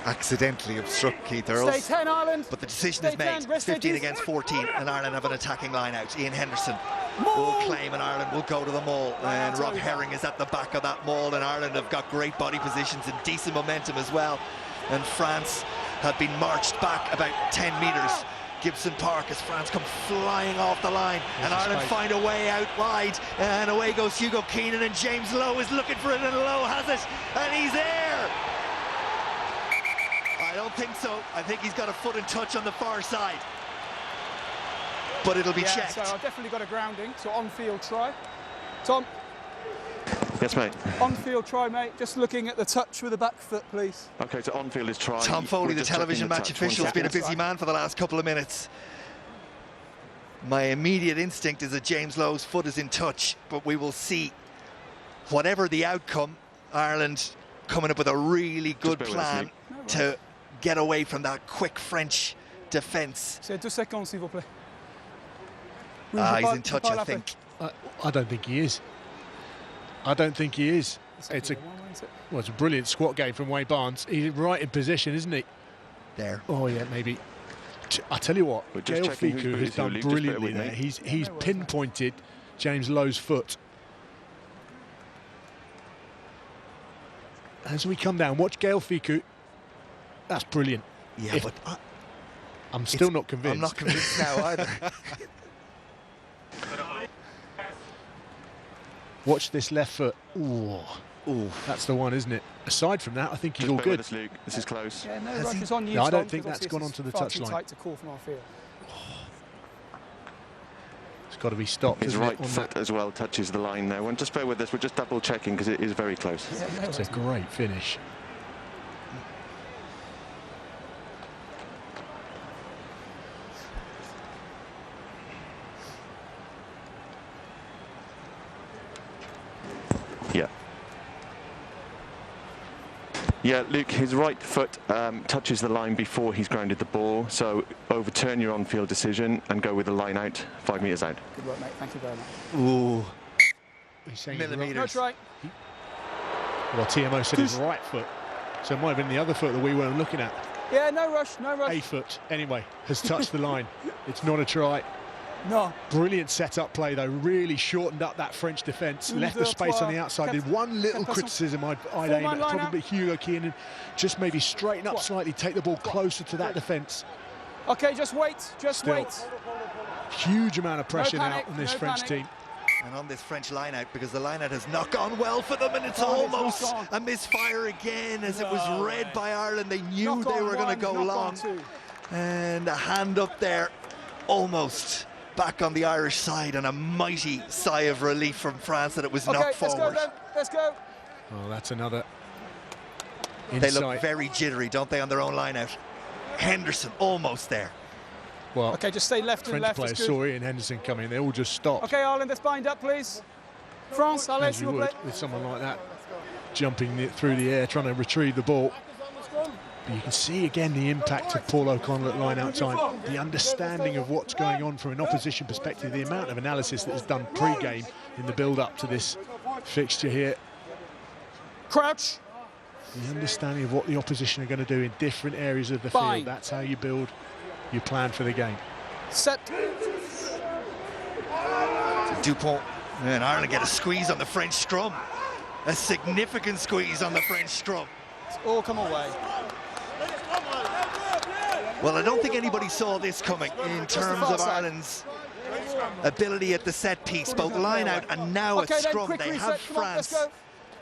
accidentally obstruct Keith Stay Earls. 10, Ireland. But the decision Stay is made. 10, rest 15 edges. against 14, and Ireland have an attacking line out. Ian Henderson will claim, and Ireland will go to the maul. And Rob Herring is at the back of that maul, and Ireland have got great body positions and decent momentum as well. And France have been marched back about 10 metres. Gibson Park as France come flying off the line, and Ireland find a way out wide, and away goes Hugo Keenan, and James Lowe is looking for it, and Lowe has it, and he's there. I don't think so. I think he's got a foot in touch on the far side, but it'll be Yeah, checked. so I've definitely got a grounding. So on-field try. Tom, Yes, mate. on-field try, mate. Just looking at the touch with the back foot, please. Okay, so on-field is try. Tom Foley, We're the just television checking match the touch. official, has been a That's busy right. man for the last couple of minutes. My immediate instinct is that James Lowe's foot is in touch, but we will see. Whatever the outcome, Ireland coming up with a really good bear with us, plan Luke. to get away from that quick French defence. C'est 2 secondes, s'il vous plaît. He's in touch, I think. I don't think he is. I don't think he is. It's a brilliant squat game from Wayne Barnes. He's right in position, isn't he? There. Oh yeah, maybe. I tell you what, We're just Gail checking who's Fiku booted has who, done Luke, just bear brilliantly with me. there. He's pinpointed James Lowe's foot. As we come down, watch Gail Fiku. That's brilliant. Yeah, If- but I'm still not convinced. I'm not convinced now either. Watch this left foot. Ooh, Ooh. that's the one, isn't it? Aside from that, I think he's Just all bear good. with us, Luke. This is close. Yeah, no Has rush he? is on you, No, I don't Tom, think 'cause that's obviously gone this onto is the far too touchline. tight to call from our field. It's got to be stopped. His isn't it, right on foot as well touches the line there. And just bear with us. We're just double checking because it is very close. that. It's a great finish. Yeah. Yeah, Luke, his right foot touches the line before he's grounded the ball. So overturn your on-field decision and go with the line out, 5 metres out. Good work, mate. Thank you very much. Ooh. He's saying his right- No Millimetres. try. Well, TMO said his right foot, so it might have been the other foot that we weren't looking at. Yeah, no rush, no rush. A foot, anyway, has touched the line. It's not a try. No. Brilliant set-up play, though. Really shortened up that French defence. Left the space on the outside. Did one little criticism I'd aim at probably Hugo Keenan. Just maybe straighten up slightly, take the ball closer to that defence. Okay, just wait. Just wait. Huge amount of pressure now on this French team. And on this French line-out, because the line-out has not gone well for them, and it's almost a misfire again, as it was read by Ireland. They knew they were going to go long. And a hand up there, almost back on the Irish side, and a mighty sigh of relief from France that it was knocked forward. Let's go then. Let's go. Oh, that's another insight. They look very jittery, don't they, on their own line-out? Henderson almost there. Well, okay, just stay left and French left. players saw Ian Henderson coming. They all just stopped. Okay, Ireland, let's bind up, please. France, I'll let you play. With someone like that jumping through the air, trying to retrieve the ball. But you can see again the impact of Paul O'Connell at line-out time, the understanding of what's going on from an opposition perspective, the amount of analysis that is done pre-game in the build-up to this fixture here. Crouch. The understanding of what the opposition are going to do in different areas of the field. That's how you build your plan for the game. Set. Dupont and Ireland get a squeeze on the French scrum. A significant squeeze on the French scrum. It's all come away. Well, I don't think anybody saw this coming in terms of Ireland's ability at the set piece, both line out and now at scrum. They have France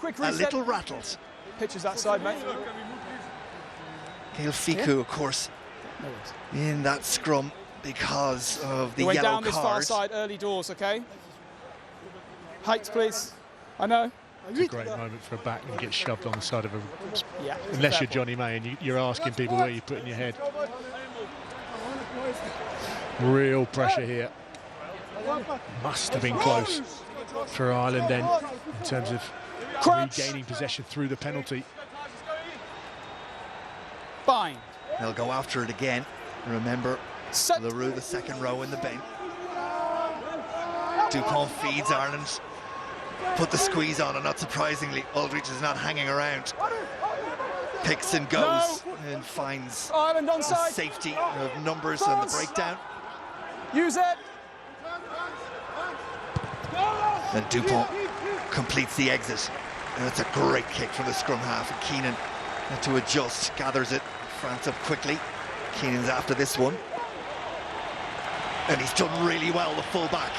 a little rattled. Pitches that side, mate. Gaël Fickou, of course, in that scrum because of the yellow down this far card. side, early doors, okay? Heights, please. I know. It's a great moment for a back and get shoved on the side of a... Yeah. Unless you're Johnny May and you're asking people where you're putting your head. Real pressure here. Must have been close for Ireland then in terms of regaining possession through the penalty. Fine. They'll go after it again. Remember, Leroux, the second row in the bench. Dupont feeds Ireland. Put the squeeze on, and not surprisingly, Aldridge is not hanging around. Picks and goes and finds Ireland the onside. safety of numbers and the breakdown. Use it. And Dupont completes the exit. And it's a great kick from the scrum half. And Keenan had to adjust, gathers it. France up quickly. Keenan's after this one. And he's done really well, the full-back,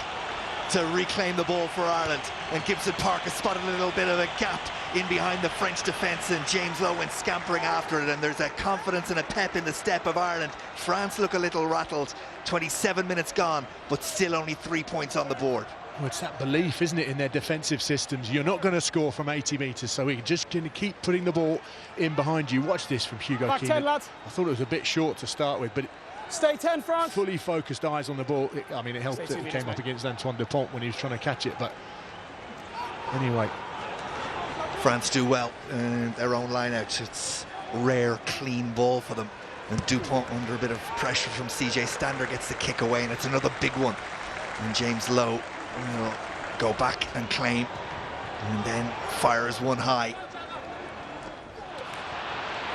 to reclaim the ball for Ireland. And Gibson Park has spotted a little bit of a gap in behind the French defence, and James Lowe went scampering after it, and there's a confidence and a pep in the step of Ireland. France look a little rattled. 27 minutes gone, but still only 3 points on the board. Well, it's that belief, isn't it, in their defensive systems. You're not going to score from 80 metres, so we're just going to keep putting the ball in behind you. Watch this from Hugo Back Keenan. 10, lads. I thought it was a bit short to start with, but Stay 10, France. fully focused eyes on the ball. I mean, it helped that it came up against Antoine Dupont when he was trying to catch it, but anyway. France do well in their own line-out. It's rare, clean ball for them. And Dupont, under a bit of pressure from CJ Stander, gets the kick away, and it's another big one. And James Lowe will go back and claim, and then fires one high.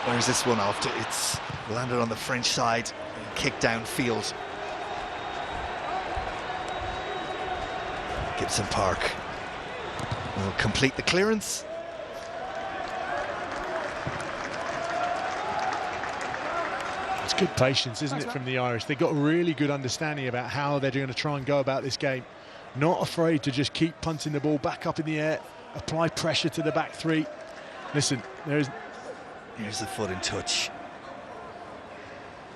Where's this one off to? It's landed on the French side, and kicked downfield. Gibson Park will complete the clearance. It's good patience, isn't it, from the Irish? They've got a really good understanding about how they're going to try and go about this game. Not afraid to just keep punting the ball back up in the air, apply pressure to the back three. Listen, here's the foot in touch.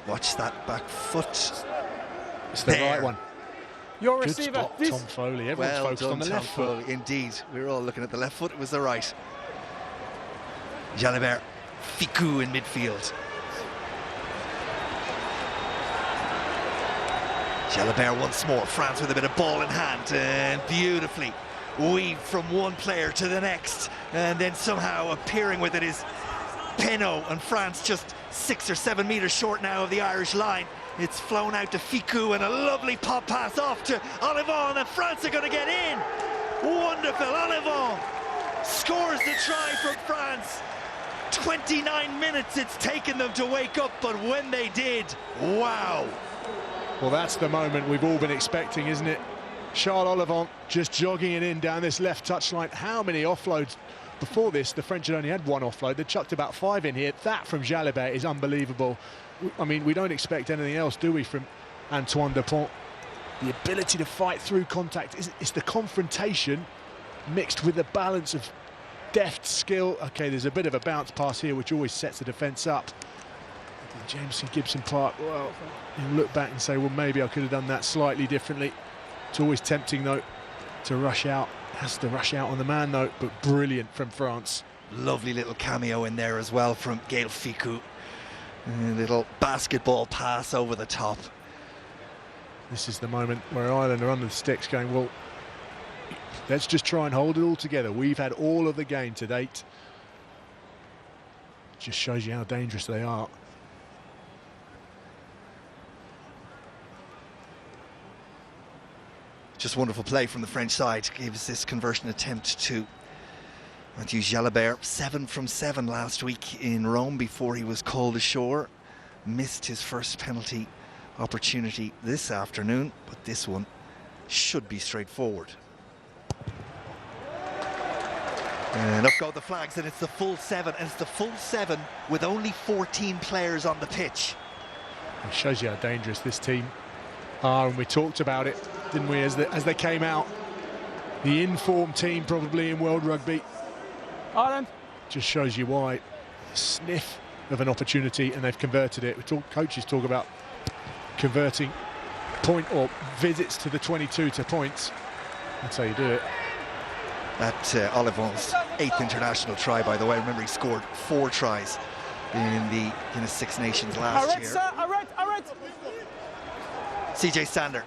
Watch that back foot. It's the right one. Your Good receiver. spot, Tom Foley. Everyone's Well focused done, on the Tom left foot. Foley. Indeed, we were all looking at the left foot. It was the right. Jalibert, Fickou in midfield. Jalibert once more. France with a bit of ball in hand and beautifully weaved from one player to the next, and then somehow appearing with it is Penaud, and France just 6 or 7 meters short now of the Irish line. It's flown out to Fickou, and a lovely pop pass off to Olivon, and France are going to get in. Wonderful. Olivon scores the try for France. 29 minutes it's taken them to wake up, but when they did, wow. Well, that's the moment we've all been expecting, isn't it? Charles Ollivant just jogging it in down this left touchline. How many offloads? Before this, the French had only had one offload. They chucked about 5 in here. That from Jalibert is unbelievable. I mean, we don't expect anything else, do we, from Antoine Dupont? The ability to fight through contact. It's the confrontation mixed with the balance of deft skill. Okay, there's a bit of a bounce pass here, which always sets the defence up. Jamison Gibson-Park, well, you look back and say, well, maybe I could have done that slightly differently. It's always tempting, though, to rush out. Has to rush out on the man, though, but brilliant from France. Lovely little cameo in there as well from Gaël Fickou. A little basketball pass over the top. This is the moment where Ireland are under the sticks going, well, let's just try and hold it all together. We've had all of the game to date. Just shows you how dangerous they are. Just wonderful play from the French side. Gives this conversion attempt to Mathieu Jalibert. 7 from 7 last week in Rome before he was called ashore. Missed his first penalty opportunity this afternoon, but this one should be straightforward. And up go the flags, and it's the full 7, and it's the full 7 with only 14 players on the pitch. It shows you how dangerous this team are, and we talked about it, didn't we, as they came out. The informed team probably in World Rugby. Ireland. Just shows you why. A sniff of an opportunity, and they've converted it. Coaches talk about converting point or visits to the 22 to points. That's how you do it. That Ollivant's 8th international try, by the way. Remember, he scored 4 tries in the Six Nations last year. Sir, I read. CJ Stander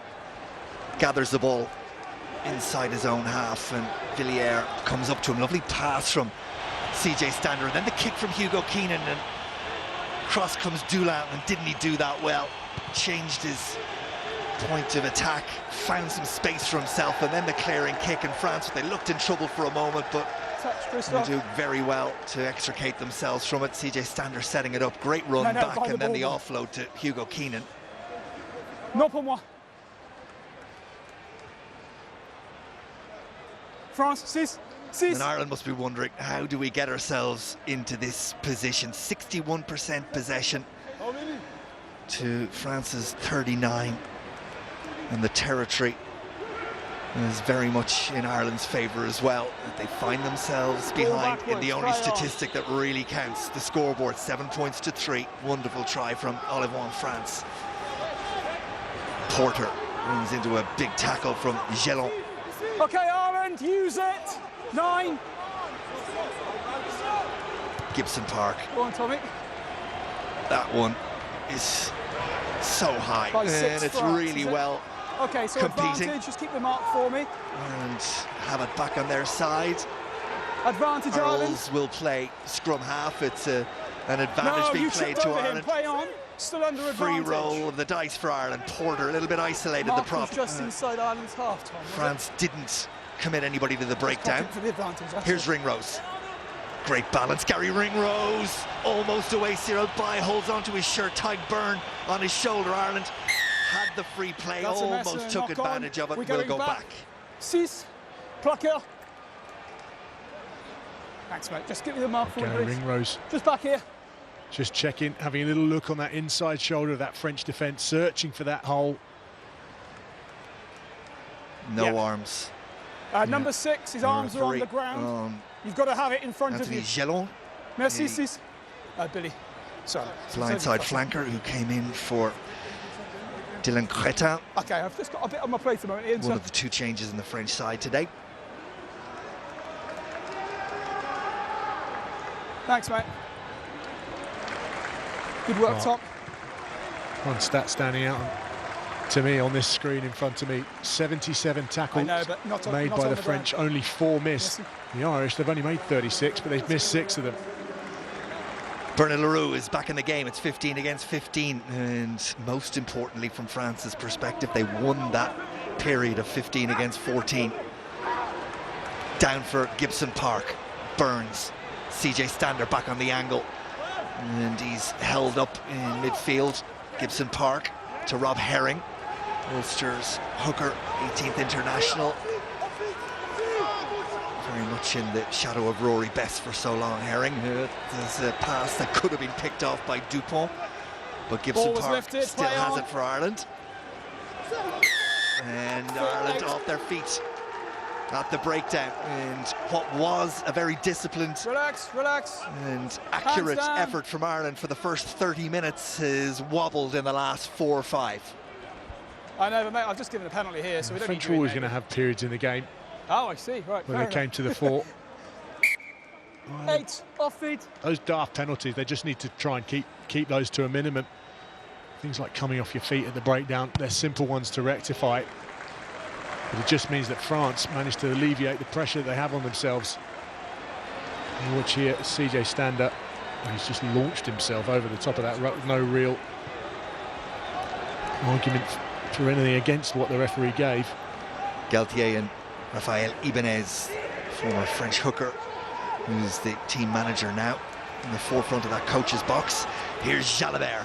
gathers the ball inside his own half, and Villiers comes up to him. Lovely pass from CJ Stander, and then the kick from Hugo Keenan, and cross comes Dulin, and didn't he do that well? Changed his point of attack, found some space for himself, and then the clearing kick. In France, they looked in trouble for a moment, but they do very well to extricate themselves from it. CJ Stander setting it up, great run back, and then the offload to Hugo Keenan. Non pour moi. France, 6. And Ireland must be wondering, how do we get ourselves into this position? 61% possession to France's 39. And the territory is very much in Ireland's favour as well. They find themselves behind in the only statistic that really counts, the scoreboard, 7 points to 3. Wonderful try from Ollivant, France. Porter runs into a big tackle from Gelon. Okay, Ireland, use it. 9. Gibson-Park. Go on, Tommy. That one is so high, By 6 and it's France, really well okay, so competing. advantage, just keep the mark for me. And have it back on their side. Advantage, Ireland. Earls will play scrum half. It's an advantage being played to Ireland. Play on. Still under Free advantage. roll of the dice for Ireland. Porter a little bit isolated. Mark the prop. was just inside Ireland's half, Tom. France didn't commit anybody to the breakdown. For the advantage, Here's Ringrose. Great balance. Gary Ringrose almost away. Cyril Bay holds onto his shirt. Tadhg Beirne on his shoulder. Ireland had the free play. That's almost took advantage of it. We'll go back. 6. Plucker. Thanks, mate. Just give me the mark for me, Gary please. Ringrose. Just back here. Just checking, having a little look on that inside shoulder of that French defence, searching for that hole. No arms. Number 6, his arms are on the ground. You've got to have it in front Anthony of you. Gelon. Merci, 6. Billy. Sorry. Blindside flanker who came in for Dylan Cretin. Okay, I've just got a bit on my plate at the moment, Ian. One of the 2 changes in the French side today. Thanks, mate. Good work, Tom. One stat standing out to me on this screen in front of me: 77 tackles made by the French, only 4 missed. The Irish, they've only made 36, but they've missed 6 of them. Bernard Leroux is back in the game. It's 15 against 15, and most importantly from France's perspective, they won that period of 15 against 14. Down for Gibson-Park. Burns. CJ Stander back on the angle, and he's held up in midfield. Gibson-Park to Rob Herring. Ulster's hooker, 18th international. Very much in the shadow of Rory Best for so long, Herring. There's a pass that could have been picked off by Dupont, but Gibson Park still has it for Ireland. And Ireland off their feet at the breakdown, and what was a very disciplined and accurate effort from Ireland for the first 30 minutes has wobbled in the last 4 or 5. I know, but mate, I've just given a penalty here, so we don't need French are always going to have periods in the game. Oh, I see, right. When they came to the fore. 8, off feet. Those daft penalties, they just need to try and keep those to a minimum. Things like coming off your feet at the breakdown, they're simple ones to rectify. But it just means that France managed to alleviate the pressure they have on themselves. You watch here, CJ Stander, he's just launched himself over the top of that ruck. No real argument for anything against what the referee gave. Galtier and Rafael Ibanez, former French hooker, who's the team manager now, in the forefront of that coach's box. Here's Jalabert.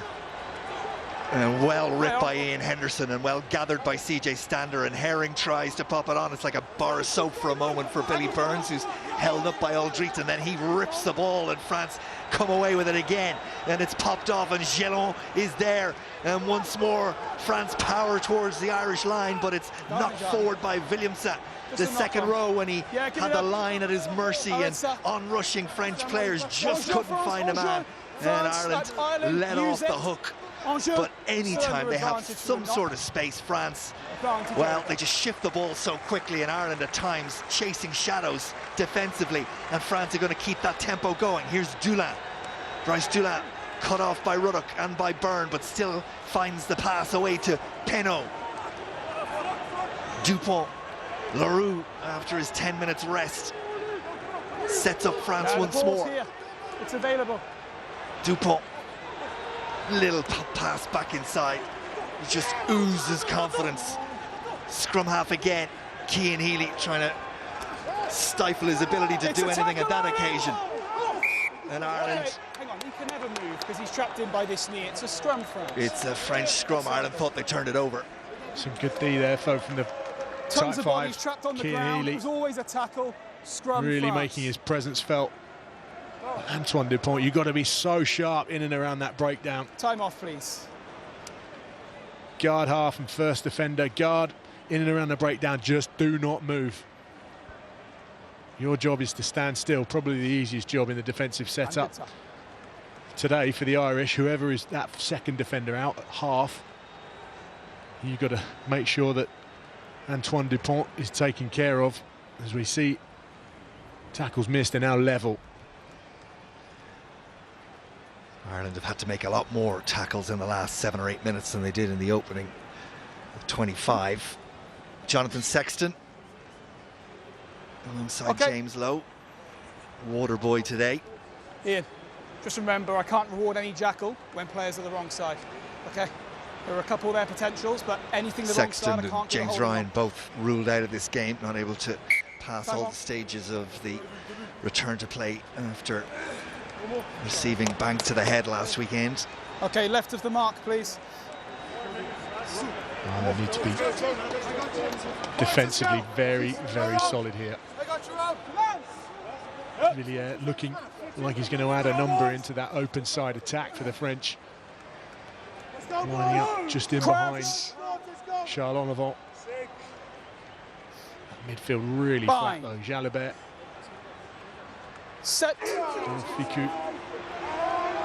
And well ripped by Ian Henderson and well gathered by CJ Stander, and Herring tries to pop it on. It's like a bar of soap for a moment for Billy Burns, who's held up by Aldrit, and then he rips the ball and France come away with it again, and it's popped off, and Gelon is there, and once more France power towards the Irish line, but it's knocked forward by Williamson, the second row, when he had the line at his mercy, and on-rushing French players just couldn't find a man, and Ireland let off the hook. But anytime they have some sort of space, France, well, they just shift the ball so quickly, and Ireland at times chasing shadows defensively, and France are going to keep that tempo going. Here's Dulin. Bryce Dulin cut off by Ruddock and by Byrne, but still finds the pass away to Penaud. Dupont. Leroux, after his 10 minutes rest, sets up France once more. Here. It's available. Dupont. Little pass back inside. He just oozes confidence. Scrum half again. Cian Healy trying to stifle his ability to do anything at that occasion. And Ireland... Hang on, he can never move because he's trapped in by this knee. It's a scrum, France. It's a French scrum. Ireland thought they turned it over. Some good D there, though, from the Tons tight of bodies trapped on the ground. It was always a tackle. Scrum, really France. making his presence felt. Antoine Dupont, you've got to be so sharp in and around that breakdown. Time off, please. Guard half and first defender. Guard in and around the breakdown. Just do not move. Your job is to stand still. Probably the easiest job in the defensive setup today for the Irish. Whoever is that second defender out at half, you've got to make sure that Antoine Dupont is taken care of. As we see, tackles missed are now level. Ireland have had to make a lot more tackles in the last 7 or 8 minutes than they did in the opening of 25. Jonathan Sexton alongside James Lowe, Waterboy today. Ian, just remember, I can't reward any jackal when players are the wrong side. Okay, there are a couple of their potentials, but anything the wrong side, I can't. James Ryan both ruled out of this game, not able to pass all the stages of the return to play after receiving bang to the head last weekend. Okay, left of the mark, please. They need to be defensively very, very solid here. Really looking like he's going to add a number into that open side attack for the French. Lining up just in behind Charles Ollivant. Midfield really flat though. Jalabert. Set. Ficou.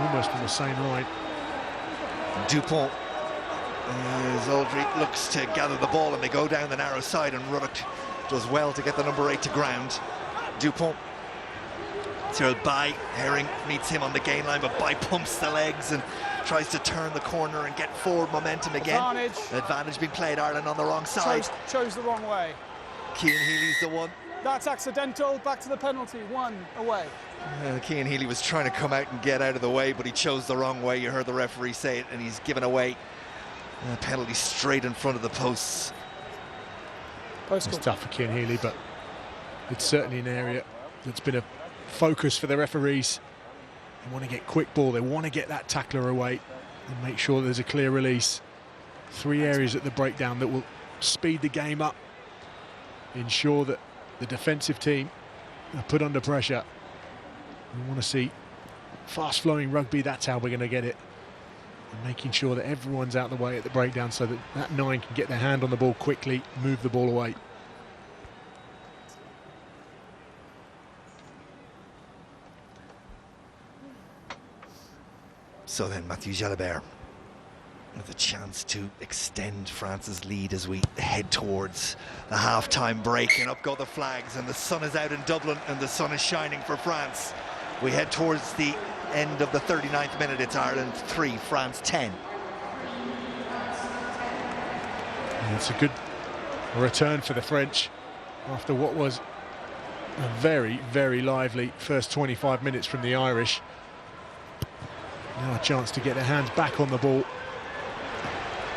Almost on the same line. Dupont. As Aldrit looks to gather the ball, and they go down the narrow side, and Ruddock does well to get the number 8 to ground. Dupont. Cyril Bay. Herring meets him on the gain line, but Bay pumps the legs and tries to turn the corner and get forward momentum again. Advantage being played. Ireland on the wrong side. Chose the wrong way. Cian Healy's the one. That's accidental. Back to the penalty. 1 away. Cian Healy was trying to come out and get out of the way, but he chose the wrong way. You heard the referee say it, and he's given away a penalty straight in front of the posts. It's tough for Cian Healy, but it's certainly an area that's been a focus for the referees. They want to get quick ball. They want to get that tackler away and make sure there's a clear release. Three areas at the breakdown that will speed the game up, ensure that the defensive team are put under pressure. We want to see fast-flowing rugby. That's how we're going to get it. And making sure that everyone's out the way at the breakdown so that that 9 can get their hand on the ball quickly, move the ball away. So then Mathieu Jalibert with a chance to extend France's lead as we head towards the half-time break, and up go the flags, and the sun is out in Dublin and the sun is shining for France. We head towards the end of the 39th minute. It's Ireland 3, France 10. And it's a good return for the French after what was a very, very lively first 25 minutes from the Irish. Now a chance to get their hands back on the ball.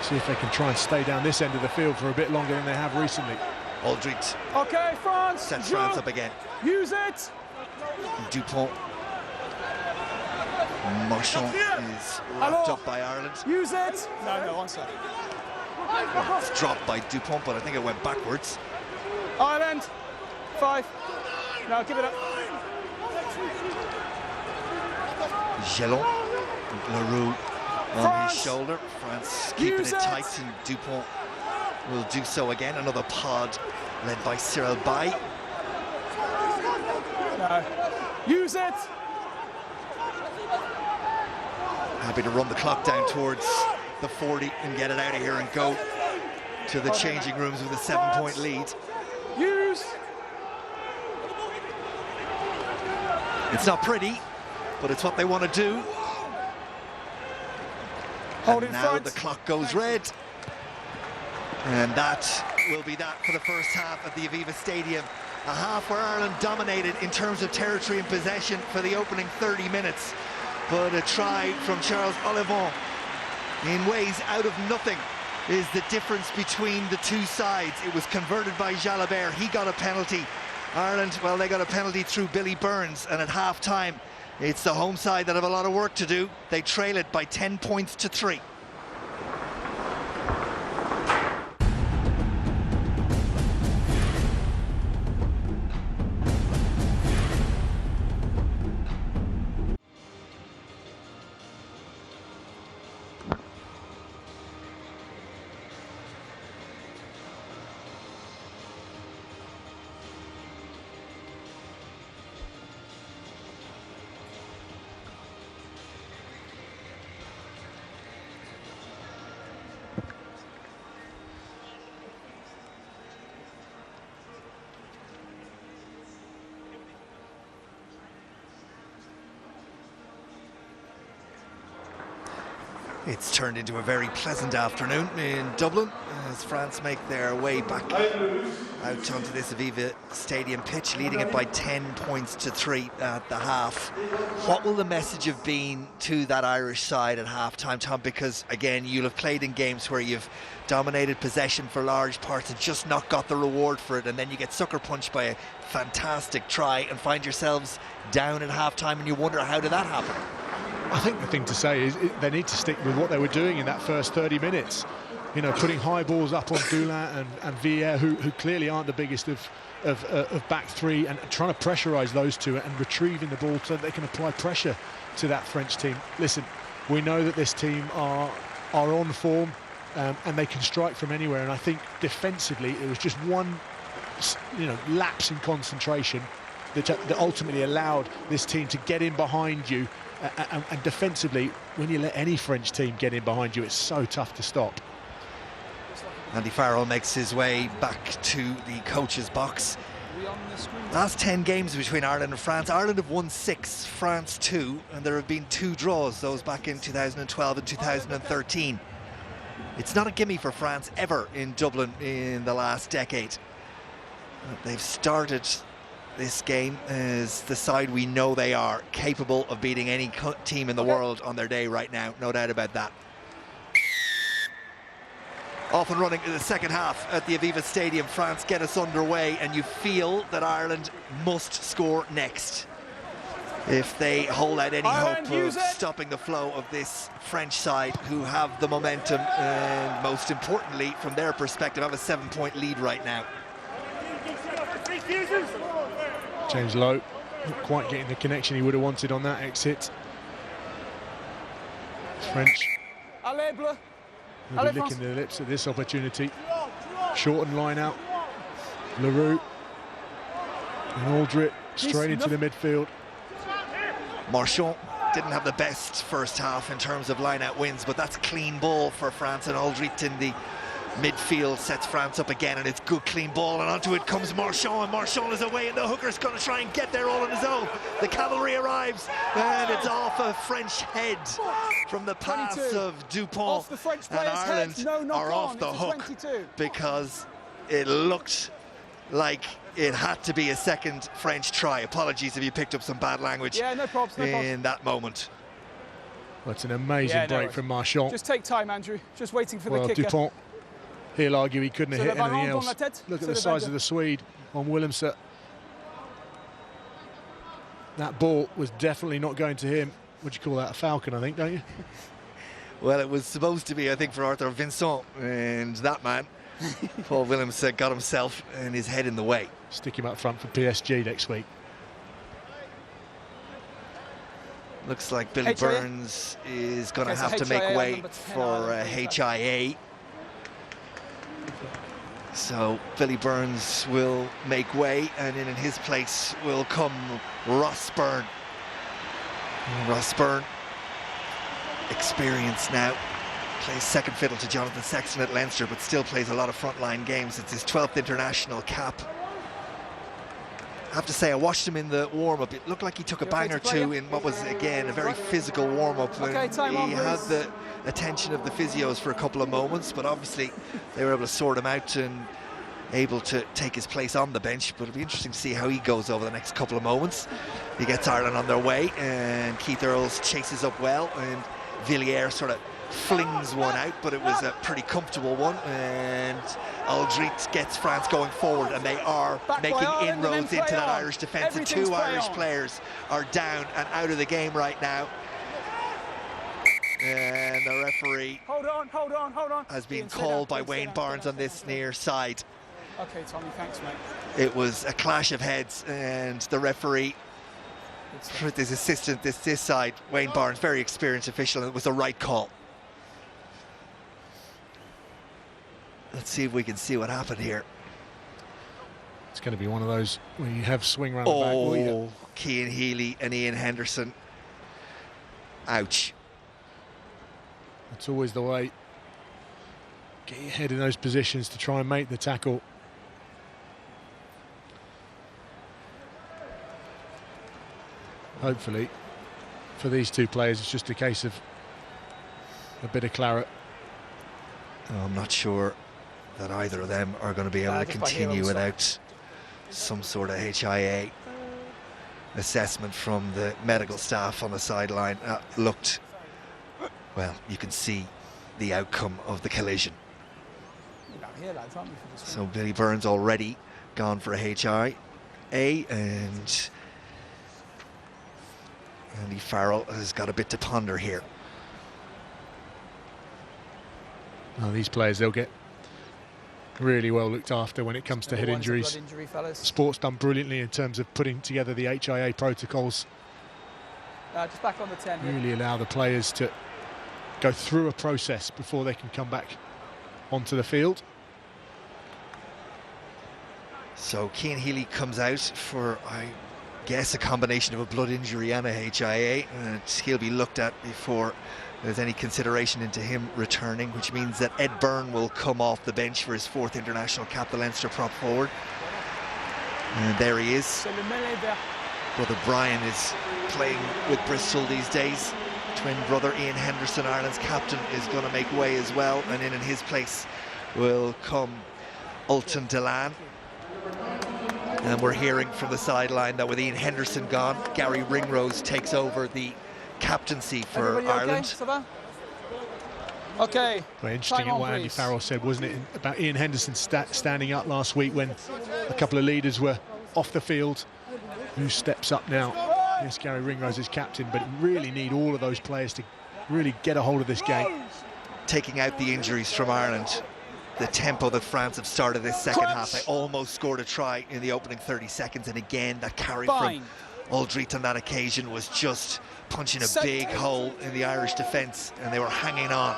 See if they can try and stay down this end of the field for a bit longer than they have recently. Aldrit Okay, France. sets France up again. Use it. Dupont. Marchand is wrapped up by Ireland. Use it. No, one sec. It's dropped by Dupont, but I think it went backwards. Ireland. 5. No, give it up. Gelon, Leroux on France. his shoulder. France keeping Use it it. tight, and Dupont will do so again. Another pod led by Cyril Bay. No. Use it. Happy to run the clock down towards the 40 and get it out of here and go to the changing rooms with a 7-point lead. Use. It's not pretty, but it's what they want to do. Hold And in now front. the clock goes red. And that will be that for the first half at the Aviva Stadium. A half where Ireland dominated in terms of territory and possession for the opening 30 minutes. But a try from Charles Ollivon in ways out of nothing is the difference between the two sides. It was converted by Jalibert. He got a penalty. Ireland, well, they got a penalty through Billy Burns, and at half-time, it's the home side that have a lot of work to do. They trail it by 10 points to 3. It's turned into a very pleasant afternoon in Dublin as France make their way back out onto this Aviva Stadium pitch, leading it by 10 points to 3 at the half. What will the message have been to that Irish side at half-time, Tom? Because, again, you'll have played in games where you've dominated possession for large parts and just not got the reward for it, and then you get sucker punched by a fantastic try and find yourselves down at half-time, and you wonder, how did that happen? I think the thing to say is they need to stick with what they were doing in that first 30 minutes. You know, putting high balls up on Dulin and Villiers, who clearly aren't the biggest of back three, and trying to pressurise those two and retrieving the ball so that they can apply pressure to that French team. Listen, we know that this team are on form and they can strike from anywhere, and I think defensively it was just one, lapse in concentration that ultimately allowed this team to get in behind you. And defensively, when you let any French team get in behind you, it's so tough to stop. Andy Farrell makes his way back to the coach's box. Last 10 games between Ireland and France, Ireland have won 6, France 2, and there have been 2 draws, those back in 2012 and 2013. It's not a gimme for France ever in Dublin in the last decade. They've started this game as the side we know they are, capable of beating any team in the world on their day right now, no doubt about that. Off and running in the second half at the Aviva Stadium. France get us underway, and you feel that Ireland must score next. if they hold out any Ireland, hope of use it. stopping the flow of this French side, who have the momentum and, most importantly, from their perspective, have a 7-point lead right now. James Lowe not quite getting the connection he would have wanted on that exit. French Allez, bleu. will Allez, be licking France. their lips at this opportunity. Shorten line out. Leroux and Aldrit straight into the midfield. Marchand didn't have the best first half in terms of line-out wins, but that's clean ball for France, and Aldrit in the midfield sets France up again, and it's good clean ball, and onto it comes Marchand, and Marchand is away, and the hooker's going to try and get there all on his own. The cavalry arrives, and it's off a French head from the pass 22. of Dupont, Off the French and player's Ireland head. No knock are on. off the It's a hook 22. because it looked like it had to be a second French try. Apologies if you picked up some bad language Yeah, no problems, no problems. in that moment. That's an amazing Yeah, no break worries. from Marchand. Just take time, Andrew. Just waiting for Well, the kicker. Dupont, he'll argue he couldn't have So hit the anything ballon else. dans la tête, Look at so the the size danger. of the Swede on Willemse. That ball was definitely not going to him. Would you call that a falcon, I think, don't you? Well, it was supposed to be, I think, for Arthur Vincent, and that man, Paul Williams, got himself and his head in the way. Stick him up front for PSG next week. Looks like Billy HIA? Burns is going to Okay, so have to HIA make on way number 10 for Ireland, HIA. So Billy Burns will make way, and in his place will come Ross Byrne. Ross Byrne, experienced now, plays second fiddle to Jonathan Sexton at Leinster, but still plays a lot of frontline games. It's his 12th international cap. I have to say, I watched him in the warm-up. It looked like he took a You okay bang or to play, two yeah? in what was, again, a very physical warm-up. Okay, And time on, he had please. the attention of the physios for a couple of moments, but obviously they were able to sort him out and able to take his place on the bench. But it'll be interesting to see how he goes over the next couple of moments. He gets Ireland on their way, and Keith Earls chases up well, and Villiers sort of flings one out, but it was a pretty comfortable one, and Aldrit gets France going forward, and they are Back by making Ireland, and inroads then into play that on. Irish defence, and Everything's two play Irish on. players are down and out of the game right now, and the referee Hold on, hold on, hold on. has been Ian, stay called down, by please, Wayne stay down, Barnes stay on down, this stay down. near side. Okay, Tommy, thanks, mate. It was a clash of heads, and the referee, Good stuff. with his assistant this side, Wayne Barnes, very experienced official, and it was the right call. Let's see if we can see what happened here. It's going to be one of those where you have swing round the back. will you? Oh, Cian Healy and Ian Henderson. Ouch. It's always the way. Get your head in those positions to try and make the tackle. Hopefully, for these two players, it's just a case of a bit of claret. I'm not sure that either of them are going to be able to Just by here continue on the side. without some sort of HIA assessment from the medical staff on the sideline. Looked, well, you can see the outcome of the collision. You're down here, lads, aren't we, for this So Billy Burns already gone for a HIA, and Andy Farrell has got a bit to ponder here. Now, these players, they'll get really well looked after when it comes to head Number one's a injuries. blood injury, fellas. Sport's done brilliantly in terms of putting together the HIA protocols. Just back on the 10 here. Really allow the players to go through a process before they can come back onto the field. So Cian Healy comes out for, I guess, a combination of a blood injury and a HIA, and he'll be looked at before there's any consideration into him returning, which means that Ed Byrne will come off the bench for his 4th international cap, the Leinster prop forward. And there he is. C'est le mêlée vert. Brother Brian is playing with Bristol these days. Twin brother Ian Henderson, Ireland's captain, is going to make way as well, and in his place will come Ultan Delan. And we're hearing from the sideline that with Ian Henderson gone, Gary Ringrose takes over the captaincy for Everybody okay? Ireland. Ça va? Okay. Very interesting Time at on, what Andy please. Farrell said, wasn't it, about Ian Henderson standing up last week when a couple of leaders were off the field. Who steps up now? Yes, Gary Ringrose is captain, but really need all of those players to really get a hold of this game. Taking out the injuries from Ireland, the tempo that France have started this second half, they almost scored a try in the opening 30 seconds, and again that carry from Aldrit on that occasion was just punching a big hole in the Irish defence, and they were hanging on.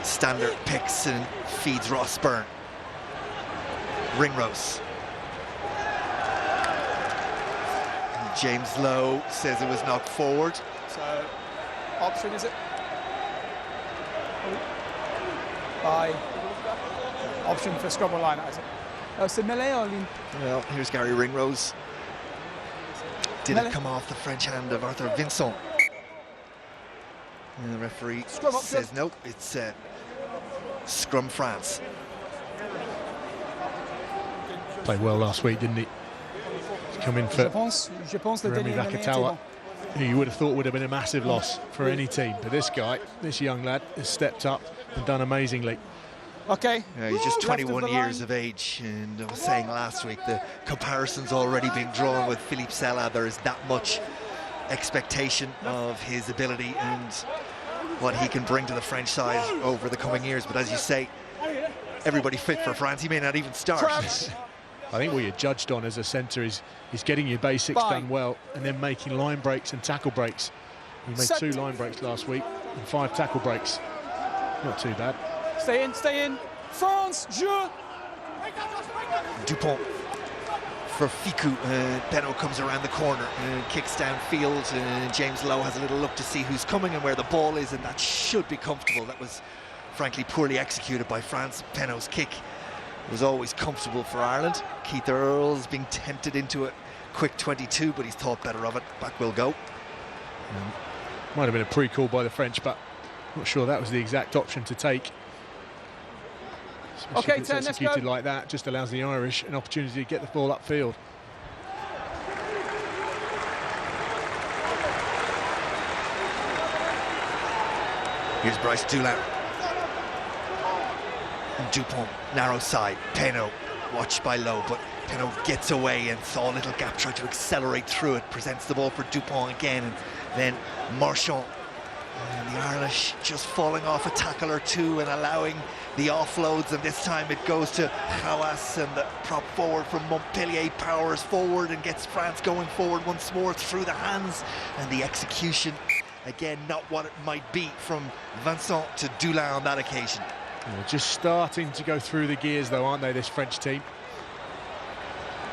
Standard picks and feeds Ross Byrne. Ringrose. James Lowe says it was knocked forward. So, option is it? By option for scrum or line, is it? C'est mêlée or ligne? Well, here's Gary Ringrose. Did it come off the French hand of Arthur Vincent? And the referee says nope, it's scrum France. Played well last week, didn't he? He's come in for Remy Vakatawa, who you would have thought would have been a massive loss for any team. But this guy, this young lad, has stepped up and done amazingly. Okay. Yeah, he's just 21 years of age, and I was saying last week the comparison's already being drawn with Philippe Sella. There is that much expectation of his ability and what he can bring to the French side over the coming years. But as you say, everybody fit for France. He may not even start. I think what you're judged on as a centre is getting your basics done well and then making line breaks and tackle breaks. He made 2 line breaks last week and 5 tackle breaks. Not too bad. Stay in, stay in. France, jeu. Dupont for Ficou. Penaud comes around the corner and kicks downfield. James Lowe has a little look to see who's coming and where the ball is, and that should be comfortable. That was frankly poorly executed by France. Penaud's kick was always comfortable for Ireland. Keith Earls being tempted into a quick 22, but he's thought better of it. Back will go. Might have been a pre-call by the French, but not sure that was the exact option to take. Especially if it's executed like that, just allows the Irish an opportunity to get the ball upfield. Here's Bryce Dulin. Dupont, narrow side. Penaud, watched by Lowe, but Penaud gets away and saw a little gap, tried to accelerate through it, presents the ball for Dupont again, and then Marchand. And the Irish just falling off a tackle or two and allowing the offloads, and this time it goes to Hawass, and the prop forward from Montpellier powers forward and gets France going forward once more through the hands, and the execution, again, not what it might be from Vincent to Dulin on that occasion. They're just starting to go through the gears though, aren't they, this French team?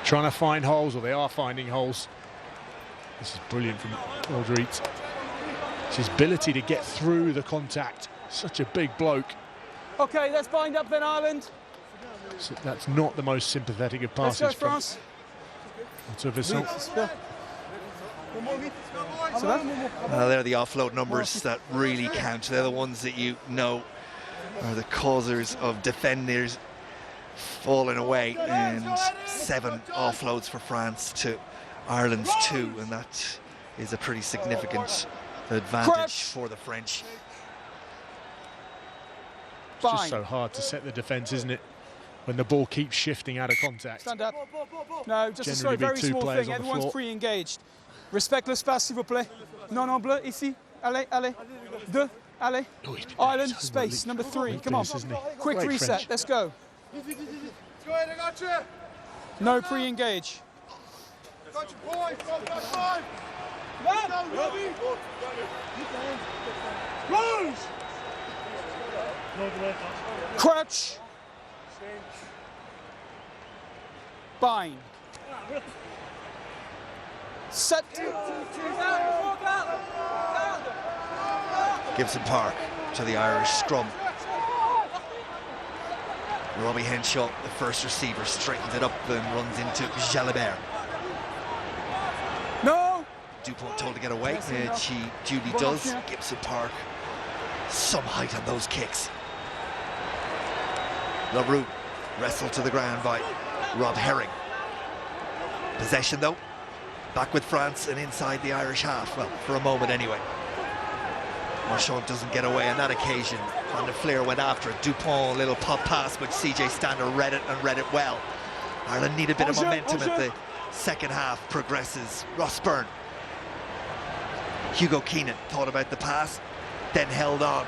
Trying to find holes, or they are finding holes. This is brilliant from Aldrit. It's his ability to get through the contact. Such a big bloke. Okay, let's bind up then, Ireland. So that's not the most sympathetic of passes. Let's go, France. To Vincent. They're the offload numbers that really count. They're the ones that you know are the causers of defenders falling away, and 7 offloads for France to Ireland's 2, and that is a pretty significant advantage for the French. It's just so hard to set the defence, isn't it, when the ball keeps shifting out of contact. Stand up. No, just a very small thing. Everyone's pre-engaged. Respect l'espace, s'il vous plaît. Non, en bleu, ici. Allez, allez. Deux, allez. Ireland, space, number 3. Come on. Quick reset. Let's go. No pre-engage. Crouch. Bind. Set. Gibson Park to the Irish scrum. Robbie Henshaw, the first receiver, straightens it up and runs into Jalibert. No! Dupont told to get away, and she duly does. Gibson Park, some height on those kicks. LaRue wrestled to the ground by Rob Herring. Possession though, back with France and inside the Irish half, well, for a moment anyway. Marchand doesn't get away on that occasion. Van der Fleer went after it. Dupont, a little pop pass, but CJ Stander read it and read it well. Ireland need a bit of momentum as the second half progresses. Ross Byrne. Hugo Keenan thought about the pass, then held on.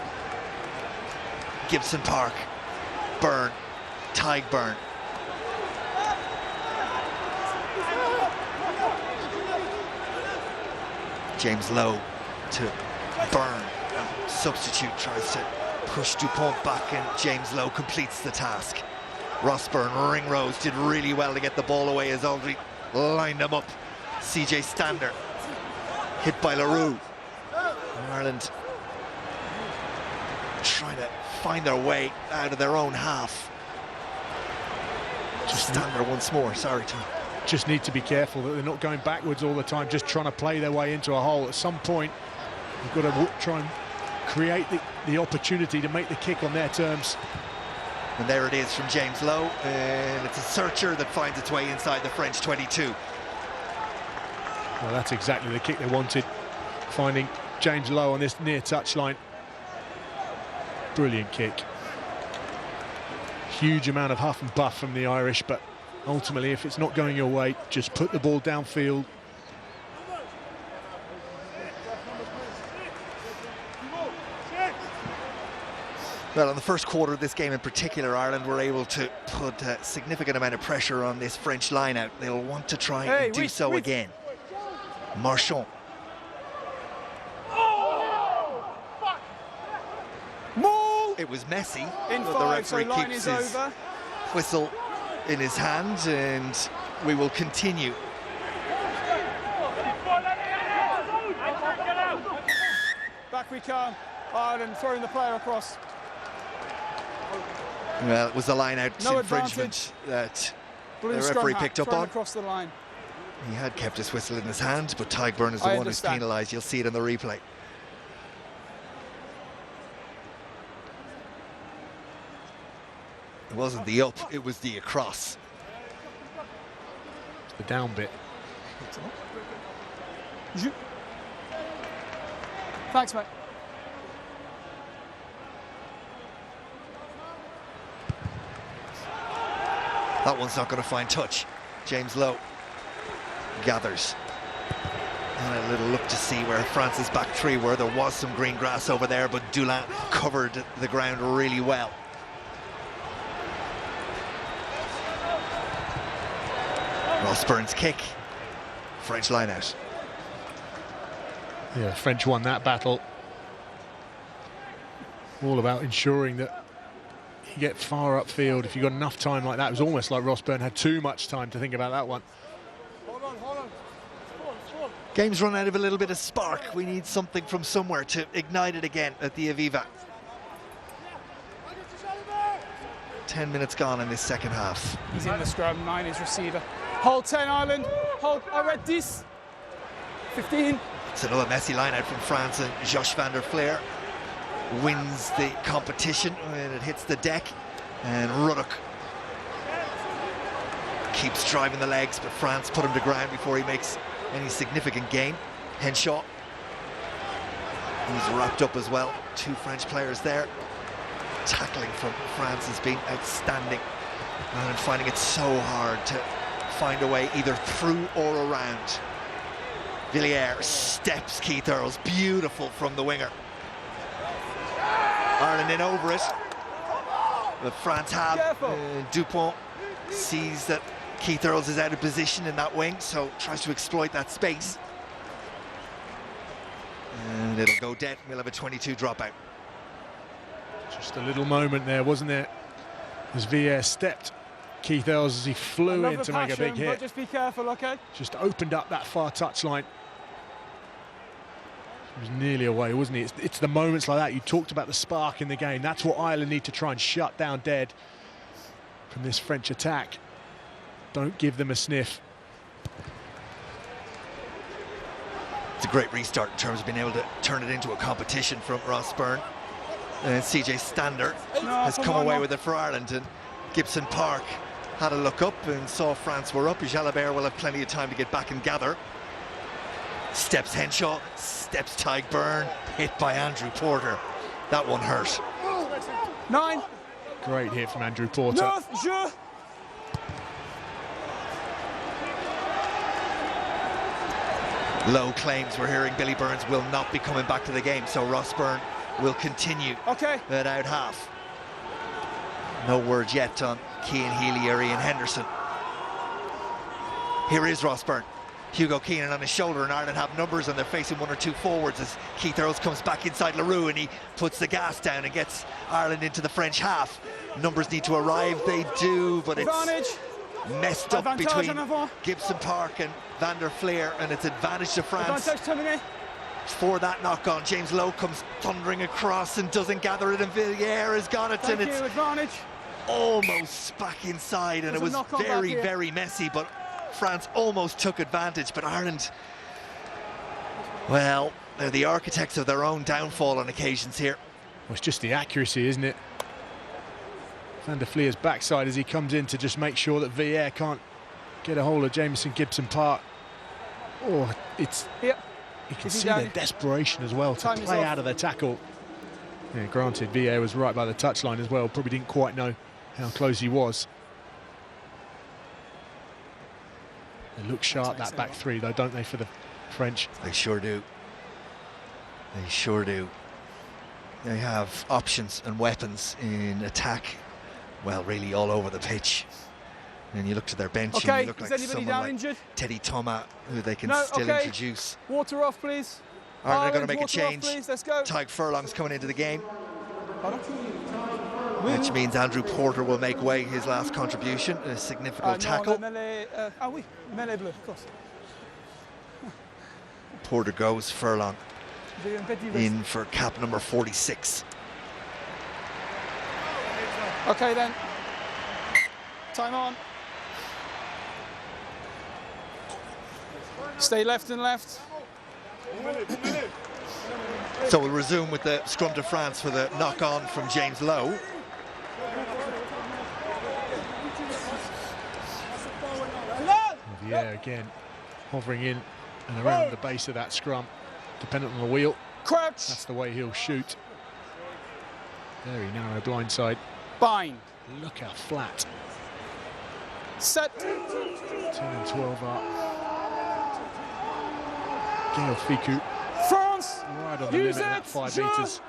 Gibson Park. Byrne. Tadhg Beirne. James Lowe to Byrne. Substitute tries to push Dupont back, and James Lowe completes the task. Ross Byrne, Ringrose did really well to get the ball away as Aldry lined him up. CJ Stander hit by LaRue. And Ireland trying to find their way out of their own half. Just Stander once more, sorry Tom. Just need to be careful that they're not going backwards all the time, just trying to play their way into a hole. At some point, you've got to try and create the opportunity to make the kick on their terms. And there it is from James Lowe, and it's a searcher that finds its way inside the French 22. Well, that's exactly the kick they wanted, finding James Lowe on this near touchline. Brilliant kick. Huge amount of huff and buff from the Irish, but ultimately, if it's not going your way, just put the ball downfield. Well, in the first quarter of this game in particular, Ireland were able to put a significant amount of pressure on this French line-out. They'll want to try and do so again. Marchand. It was messy, but the referee keeps his whistle in his hand, and we will continue. Back we come. Ireland throwing the player across. Well, it was the line-out infringement that the referee picked up on. Across the line. He had kept his whistle in his hand, but Tadhg Beirne is the one who's penalised. You'll see it in the replay. It wasn't the up, it was the across. The down bit. Thanks, mate. That one's not going to find touch. James Lowe gathers. And a little look to see where France's back three were. There was some green grass over there, but Dulin covered the ground really well. Ross Byrne's kick. French line-out. Yeah, French won that battle. All about ensuring that you get far upfield. If you've got enough time like that, it was almost like Ross Byrne had too much time to think about that one. Game's run out of a little bit of spark. We need something from somewhere to ignite it again at the Aviva. 10 minutes gone in this second half. He's in the scrum, 9 is receiver. Hold 10, Ireland. Hold, I read this. 15. It's another messy line out from France, and Josh van der Flier wins the competition when it hits the deck, and Ruddock keeps driving the legs, but France put him to ground before he makes any significant gain. Henshaw, he's wrapped up as well. 2 French players there. Tackling from France has been outstanding, and finding it so hard to find a way either through or around. Villiers steps Keith Earls, beautiful from the winger. Ireland in over it, but France have. Dupont sees that Keith Earls is out of position in that wing, so tries to exploit that space. And it'll go dead. We'll have a 22 dropout. Just a little moment there, wasn't there? As Villiers stepped Keith Earls as he flew in to make a big hit. But just be careful, okay? Just opened up that far touchline. He was nearly away, wasn't he? It's the moments like that. You talked about the spark in the game. That's what Ireland need to try and shut down dead from this French attack. Don't give them a sniff. It's a great restart in terms of being able to turn it into a competition from Ross Byrne. And CJ Stander has come away with it for Ireland, and Gibson Park had a look up and saw France were up. Jalabert will have plenty of time to get back and gather. Steps Henshaw, steps Tadhg Beirne, hit by Andrew Porter. That one hurt. 9. Great hit from Andrew Porter. Lowe claims we're hearing Billy Burns will not be coming back to the game, so Ross Byrne will continue at out half. No word yet on Cian Healy or Ian Henderson. Here is Ross Byrne. Hugo Keenan on his shoulder, and Ireland have numbers and they're facing one or two forwards as Keith Earls comes back inside Leroux and he puts the gas down and gets Ireland into the French half. Numbers need to arrive, they do, but it's messed up between Gibson Park and Van der Fleer, and it's advantage to France. For that knock on, James Lowe comes thundering across and doesn't gather it, and Villiers has got it, and it's almost back inside, and it was very, very messy, but France almost took advantage. But Ireland, well, they're the architects of their own downfall on occasions here. Well, it's just the accuracy, isn't it? Van der Fleer's backside as he comes in to just make sure that Villiers can't get a hold of Jamison Gibson Park. Oh, it's... You can see their desperation as well to play out of their tackle. Yeah, granted, Villiers was right by the touchline as well. Probably didn't quite know how close he was. They look sharp, that back three, though, don't they, for the French? They sure do. They sure do. They have options and weapons in attack, well, really all over the pitch. And you look to their bench and you look like someone like Teddy Thomas, who they can still introduce. Water off, please. Are they going to make a change? Let's go. Tadhg Furlong's coming into the game. Which means Andrew Porter will make way, his last contribution, a significant tackle. Mêlée bleu, of course. Porter goes, Furlong in for cap number 46. Okay then. Time on. Stay left and left. So we'll resume with the scrum to France for the knock-on from James Lowe. Yeah, again, hovering in and around the base of that scrum, dependent on the wheel. Crouch. That's the way he'll shoot. Very narrow blindside. Bind. Look how flat. Set. 10 and 12 up. Gaël Fickou. France. Right on the limit at 5 metres.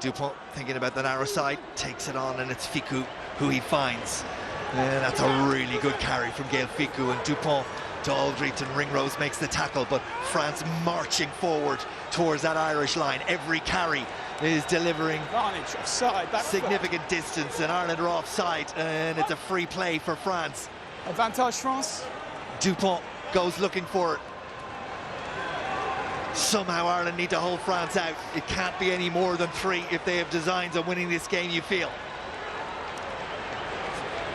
Dupont thinking about the narrow side, takes it on, and it's Fickou who he finds. And that's a really good carry from Gaël Fickou, and Dupont to Aldrit, and Ringrose makes the tackle, but France marching forward towards that Irish line. Every carry is delivering significant distance, and Ireland are offside, and it's a free play for France. Advantage France. Dupont goes looking for it. Somehow Ireland need to hold France out. It can't be any more than 3 if they have designs on winning this game, you feel.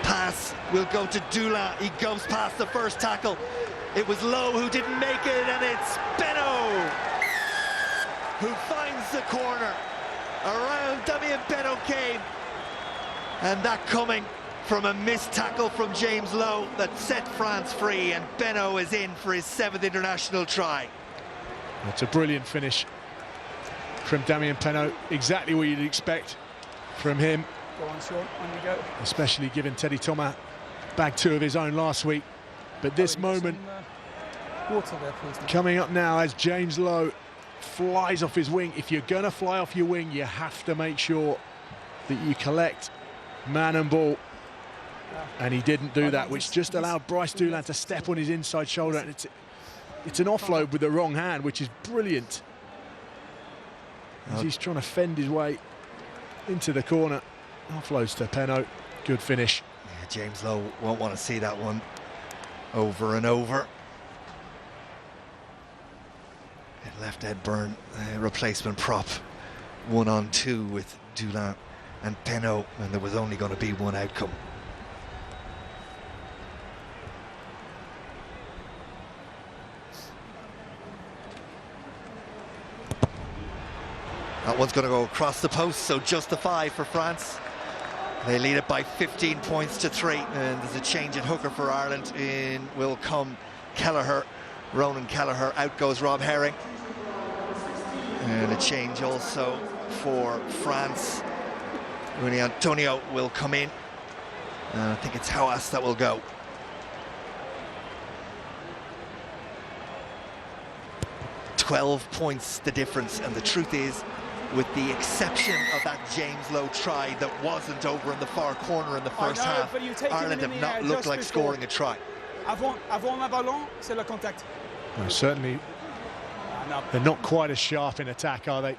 Pass will go to Dulin. He goes past the first tackle. It was Lowe who didn't make it, and it's Benno who finds the corner. Around Damien Benno came, and that coming from a missed tackle from James Lowe that set France free, and Benno is in for his 7th international try. It's a brilliant finish from Damien Penaud, exactly what you'd expect from him. Go on, Sean, on you go. Especially given Teddy Thomas bagged 2 of his own last week. But this moment water there, please, coming up now as James Lowe flies off his wing. If you're going to fly off your wing, you have to make sure that you collect man and ball. And he didn't do that, which just allowed Bryce Dulin to step on his inside shoulder. And it's an offload with the wrong hand, which is brilliant. As he's trying to fend his way into the corner. Offloads to Penaud. Good finish. Yeah, James Lowe won't want to see that one over and over. It left Ed Byrne, replacement prop, 1-on-2 with Dulin and Penaud, and there was only going to be one outcome. That one's going to go across the post, so just the 5 for France. They lead it by 15 points to 3, and there's a change in hooker for Ireland. In will come Kelleher, Ronan Kelleher. Out goes Rob Herring. And a change also for France. Rui Antonio will come in. I think it's Hawass that will go. 12 points the difference, and the truth is, with the exception of that James Lowe try that wasn't over in the far corner in the first half, Ireland have not looked like scoring a try. Avant la ballon, c'est le contact. Well, certainly, they're not quite as sharp in attack, are they?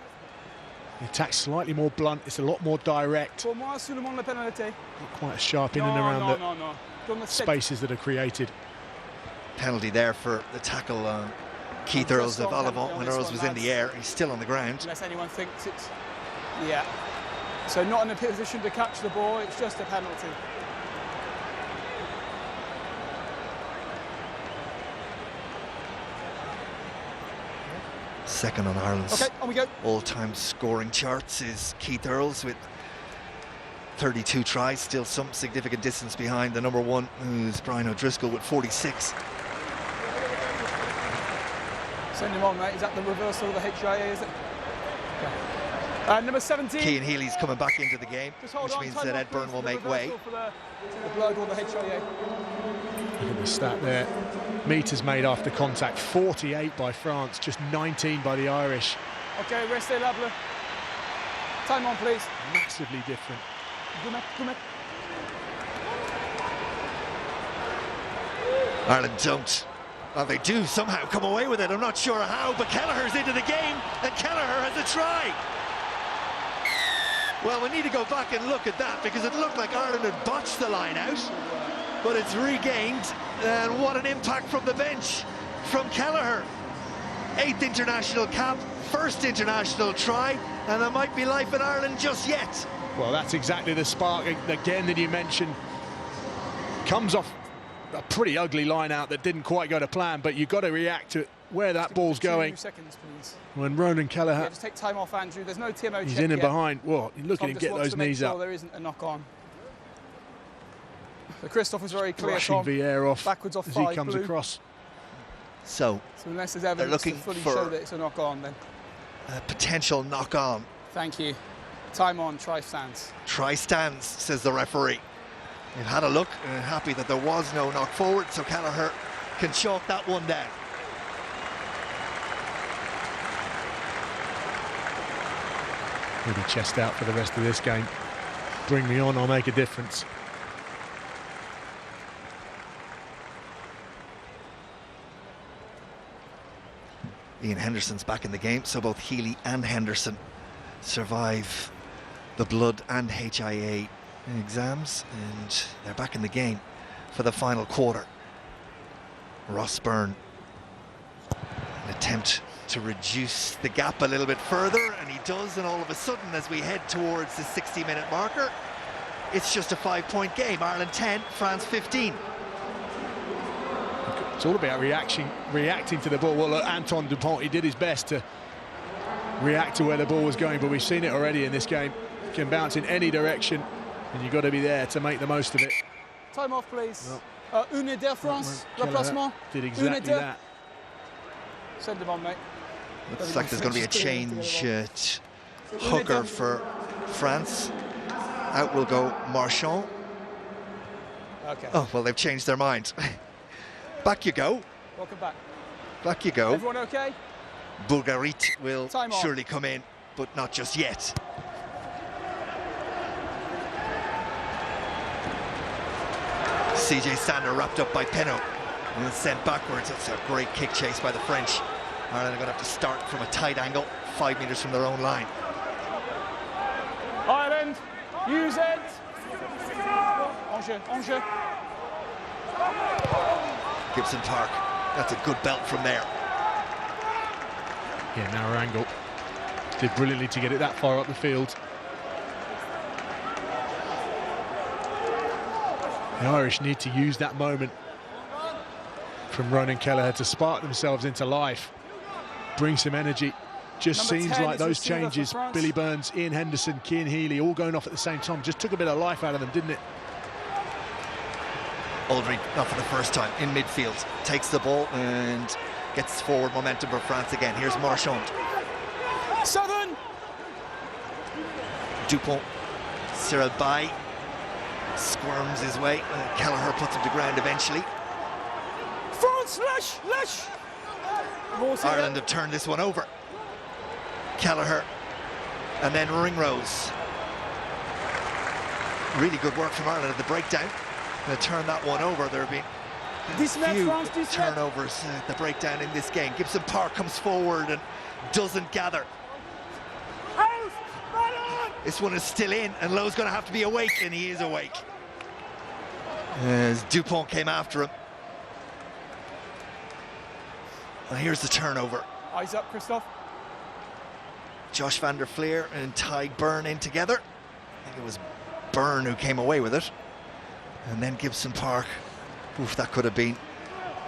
The attack's slightly more blunt, it's a lot more direct. Pour moi, sous le monde la pénalité. Not quite as sharp in and around the spaces that are created. Penalty there for the tackle on Keith Earls of Olivant when Earls was in the air. He's still on the ground. Unless anyone thinks it's... Yeah. So not in a position to catch the ball, it's just a penalty. Second on Ireland's on we go. all-time scoring charts is Keith Earls with 32 tries, still some significant distance behind the number one, who's Brian O'Driscoll with 46. Send him on, mate. Is that the reversal of the HIA, is it? Yeah. Number 17. Cian Healy's coming back into the game, which means that Ed Byrne will make way. The blood or the HIA. Look at the stat there. Meters made after contact, 48 by France, just 19 by the Irish. Okay, restez là, bleu. Time on, please. Massively different. Ireland don't. Well, they do somehow come away with it. I'm not sure how, but Kelleher's into the game, and Kelleher has a try. Well, we need to go back and look at that, because it looked like Ireland had botched the line out, but it's regained, and what an impact from the bench from Kelleher. 8th international cap, first international try, and there might be life in Ireland just yet. Well, that's exactly the spark again that you mentioned. Comes off a pretty ugly line out that didn't quite go to plan, but you've got to react to where that ball's going. 2 seconds, please. When Ronan Kelleher, just take time off, Andrew. There's no TMO. He's in and behind. Well, look at him get those to knees sure up. There isn't a knock on. But Christophe was very clear. Brushing Vieira off backwards off as 5, he comes blue. across. So unless there's evidence to fully show that it's a knock on, then a potential knock on. Thank you. Time on, try stands. Try stands, says the referee. They've had a look and happy that there was no knock forward, so Kelleher can chalk that one down. Really chest out for the rest of this game. Bring me on, I'll make a difference. Ian Henderson's back in the game, so both Healy and Henderson survive the blood and HIA exams, and they're back in the game for the final quarter. Ross Byrne, an attempt to reduce the gap a little bit further, and he does, and all of a sudden, as we head towards the 60-minute marker, it's just a 5-point game. Ireland 10, France 15. It's all about reacting to the ball. Well, look, Antoine Dupont, he did his best to react to where the ball was going, but we've seen it already in this game. It can bounce in any direction, and you've got to be there to make the most of it. Time off, please. Une et deux, France. Replacement. Did exactly that. Send him on, mate. Looks like there's going to be a change at hooker for France. Out will go Marchand. Okay. Oh, well, they've changed their mind. Back you go. Welcome back. Back you go. Everyone okay? Bulgarit will surely come in, but not just yet. CJ Stander wrapped up by Penaud and then sent backwards. That's a great kick chase by the French. Ireland are going to have to start from a tight angle, 5 meters from their own line. Ireland, use it. En jeu. Gibson Park, that's a good belt from there. Yeah, narrow angle. Did brilliantly to get it that far up the field. The Irish need to use that moment from Ronan Kelleher to spark themselves into life, bring some energy. Just seems like those changes, Billy Burns, Ian Henderson, Cian Healy, all going off at the same time, just took a bit of life out of them, didn't it? Aldry, not for the first time, in midfield, takes the ball and gets forward momentum for France again. Here's Marchand. 7. Dupont, Cyril Bay squirms his way. Kelleher puts him to ground eventually. France, lâche. Ireland have turned this one over. Kelleher and then Ringrose. Really good work from Ireland at the breakdown. They turn that one over. There have been few turnovers at the breakdown in this game. Gibson Park comes forward and doesn't gather. This one is still in, and Lowe's going to have to be awake, and he is awake. As Dupont came after him. Well, here's the turnover. Eyes up, Christophe. Josh van der Fleer and Ty Byrne in together. I think it was Byrne who came away with it. And then Gibson Park. Oof, that could have been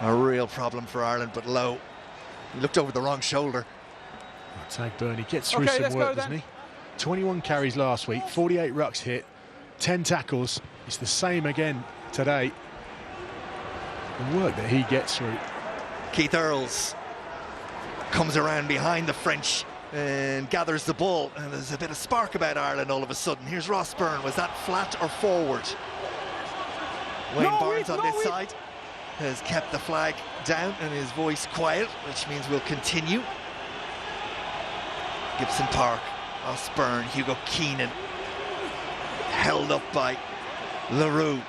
a real problem for Ireland, but Lowe, he looked over the wrong shoulder. Ty Byrne, he gets through some work, doesn't he? 21 carries last week, 48 rucks hit, 10 tackles. It's the same again today. The work that he gets through. Keith Earls comes around behind the French and gathers the ball, and there's a bit of spark about Ireland all of a sudden. Here's Ross Byrne. Was that flat or forward? Wayne Barnes on this side has kept the flag down and his voice quiet, which means we'll continue. Gibson Park, Ross Byrne, Hugo Keenan, held up by LaRue.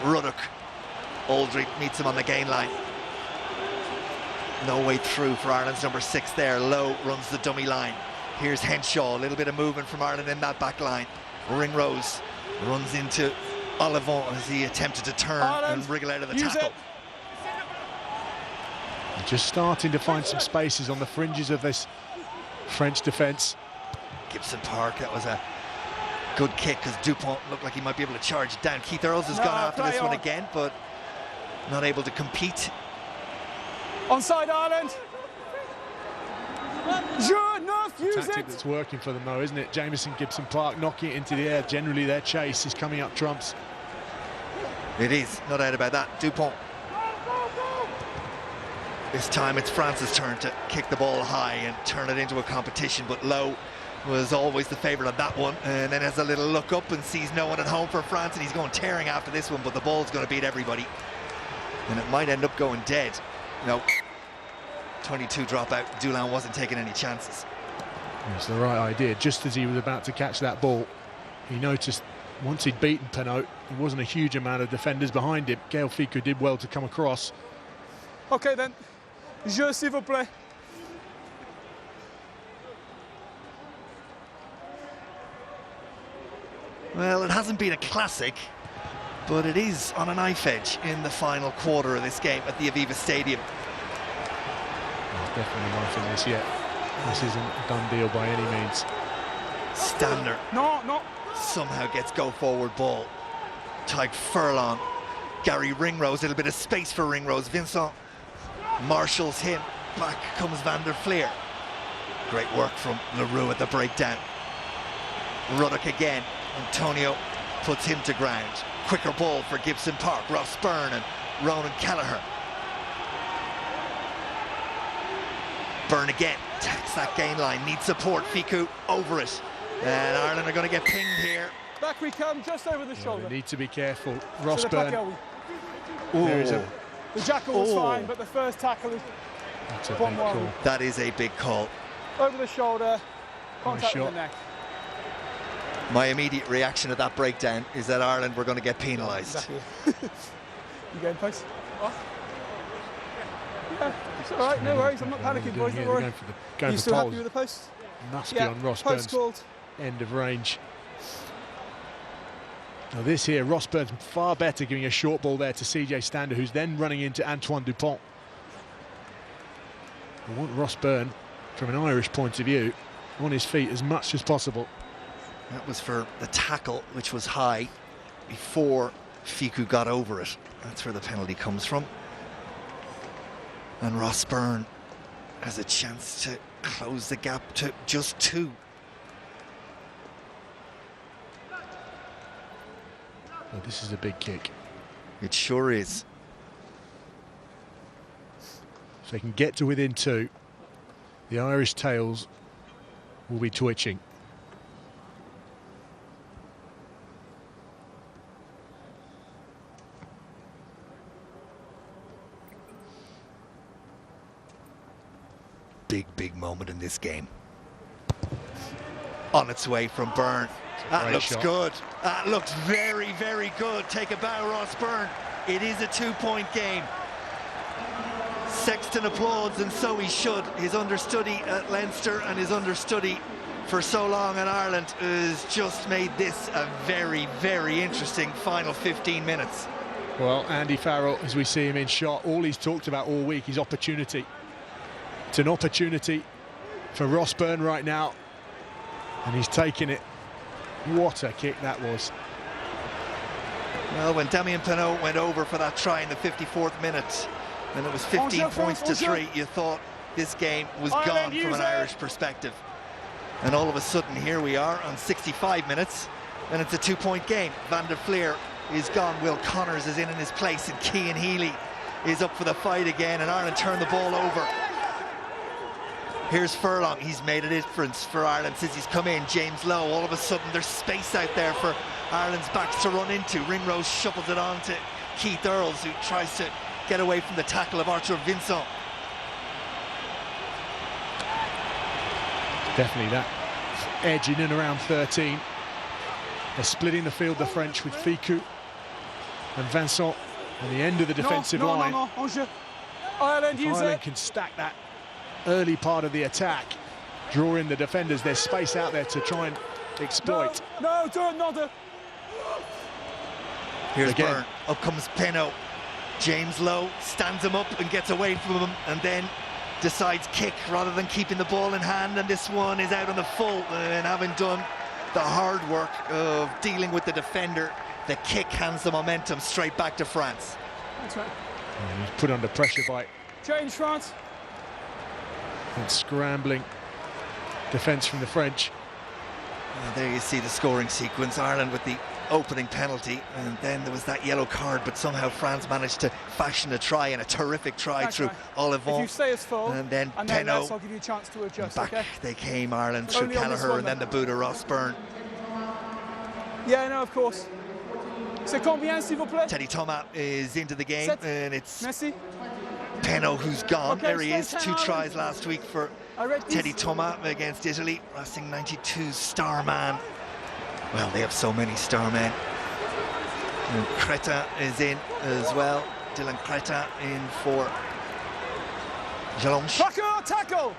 Ruddock, Aldry meets him on the gain line. No way through for Ireland's number 6 there. Lowe runs the dummy line. Here's Henshaw, a little bit of movement from Ireland in that back line. Ringrose runs into Olivon as he attempted to turn and wriggle out of the tackle. Just starting to find some spaces on the fringes of this French defence. Gibson Park, that was a good kick because Dupont looked like he might be able to charge it down. Keith Earls has gone after this one again, but not able to compete. Onside Ireland. Tactic that's working for them though, isn't it? Jamison, Gibson Park knocking it into the air. Generally their chase is coming up trumps. It is, no doubt about that. Dupont. This time it's France's turn to kick the ball high and turn it into a competition, but Lowe was always the favourite on that one, and then has a little look up and sees no one at home for France, and he's going tearing after this one, but the ball's going to beat everybody, and it might end up going dead. No. 22 dropout. Dulin wasn't taking any chances. It's the right idea. Just as he was about to catch that ball, he noticed once he'd beaten Penaud, there wasn't a huge amount of defenders behind him. Gaël Fickou did well to come across. Okay then, jeu s'il vous plaît. Well, it hasn't been a classic, but it is on a knife edge in the final quarter of this game at the Aviva Stadium. There's definitely life in this yet. This isn't a done deal by any means. Stander somehow gets go forward ball. Tyke Furlong, Gary Ringrose, a little bit of space for Ringrose. Vincent marshals him. Back comes Van der Fleer. Great work from LaRue at the breakdown. Ruddock again. Antonio puts him to ground. Quicker ball for Gibson Park. Ross Byrne and Ronan Kelleher. Byrne again, attacks that gain line, needs support. Fickou over it, and Ireland are going to get pinged here. Back we come, just over the shoulder. They need to be careful. Ross Byrne. The jackal was fine, but the first tackle is that's a big call. That is a big call. Over the shoulder, contact with the neck. My immediate reaction to that breakdown is that Ireland were going to get penalised. Exactly. You going post? Oh. Yeah, it's all right, no worries. I'm not panicking, boys. Don't worry. You still happy with the post? Must be on Ross Byrne's called. End of range. Now this here, Ross Byrne's far better, giving a short ball there to CJ Stander, who's then running into Antoine Dupont. I want Ross Byrne, from an Irish point of view, on his feet as much as possible. That was for the tackle, which was high before Fickou got over it. That's where the penalty comes from. And Ross Byrne has a chance to close the gap to just 2. Oh, this is a big kick. It sure is. If they can get to within 2, the Irish tails will be twitching. big moment in this game. On its way from Byrne. That looks good. That looks very, very good. Take a bow, Ross Byrne. It is a 2-point game. Sexton applauds, and so he should. His understudy at Leinster and his understudy for so long in Ireland has just made this a very, very interesting final 15 minutes. Well, Andy Farrell, as we see him in shot, all he's talked about all week is opportunity. It's an opportunity for Ross Byrne right now, and he's taking it. What a kick that was. Well, when Damien Penaud went over for that try in the 54th minute, and it was 15 points to 3, you thought this game was gone from an Irish perspective. And all of a sudden, here we are on 65 minutes, and it's a 2-point game. Van der Fleer is gone, Will Connors is in his place, and Cian Healy is up for the fight again, and Ireland turn the ball over. Here's Furlong, he's made a difference for Ireland since he's come in. James Lowe, all of a sudden there's space out there for Ireland's backs to run into. Ringrose shuffles it on to Keith Earls, who tries to get away from the tackle of Arthur Vincent. Definitely that edge in and around 13. They're splitting the field, the French, with Ficou and Vincent on the end of the defensive line. Ireland, if Ireland can stack that early part of the attack, draw in the defenders, there's space out there to try and exploit. No, don't nod. Here's Byrne, up comes Penaud. James Lowe stands him up and gets away from him, and then decides kick rather than keeping the ball in hand, and this one is out on the full. And having done the hard work of dealing with the defender, the kick hands the momentum straight back to France. That's right. He's put under pressure by change France. And scrambling defence from the French. There you see the scoring sequence. Ireland with the opening penalty, and then there was that yellow card, but somehow France managed to fashion a try, and a terrific try through Olivon. If you stay as full, and then Penaud, I'll give you a chance to adjust. Back they came, Ireland, through Kelleher, and then the boot of Ross Byrne. Yeah, no, of course. C'est combien, s'il vous plaît? Teddy Thomas is into the game, and it's Messi. Penaud who's gone. There he is, 2 tries last week for Teddy Thomas against Italy. Racing 92's star man. Well, they have so many star men. And Creta is in as well. Dylan Creta in for Jalonge. Tackle!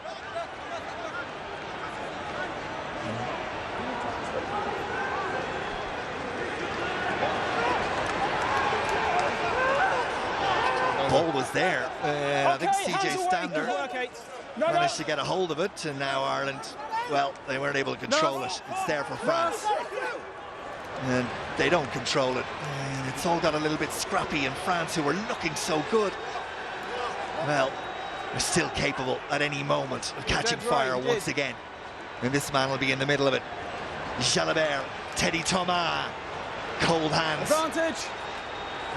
Ball was there. I think CJ Stander managed to get a hold of it, and now Ireland, well, they weren't able to control it. It's there for France. And they don't control it. And it's all got a little bit scrappy, and France, who were looking so good, well, are still capable at any moment of catching fire once again. And this man will be in the middle of it. Jalabert, Teddy Thomas, cold hands. Advantage.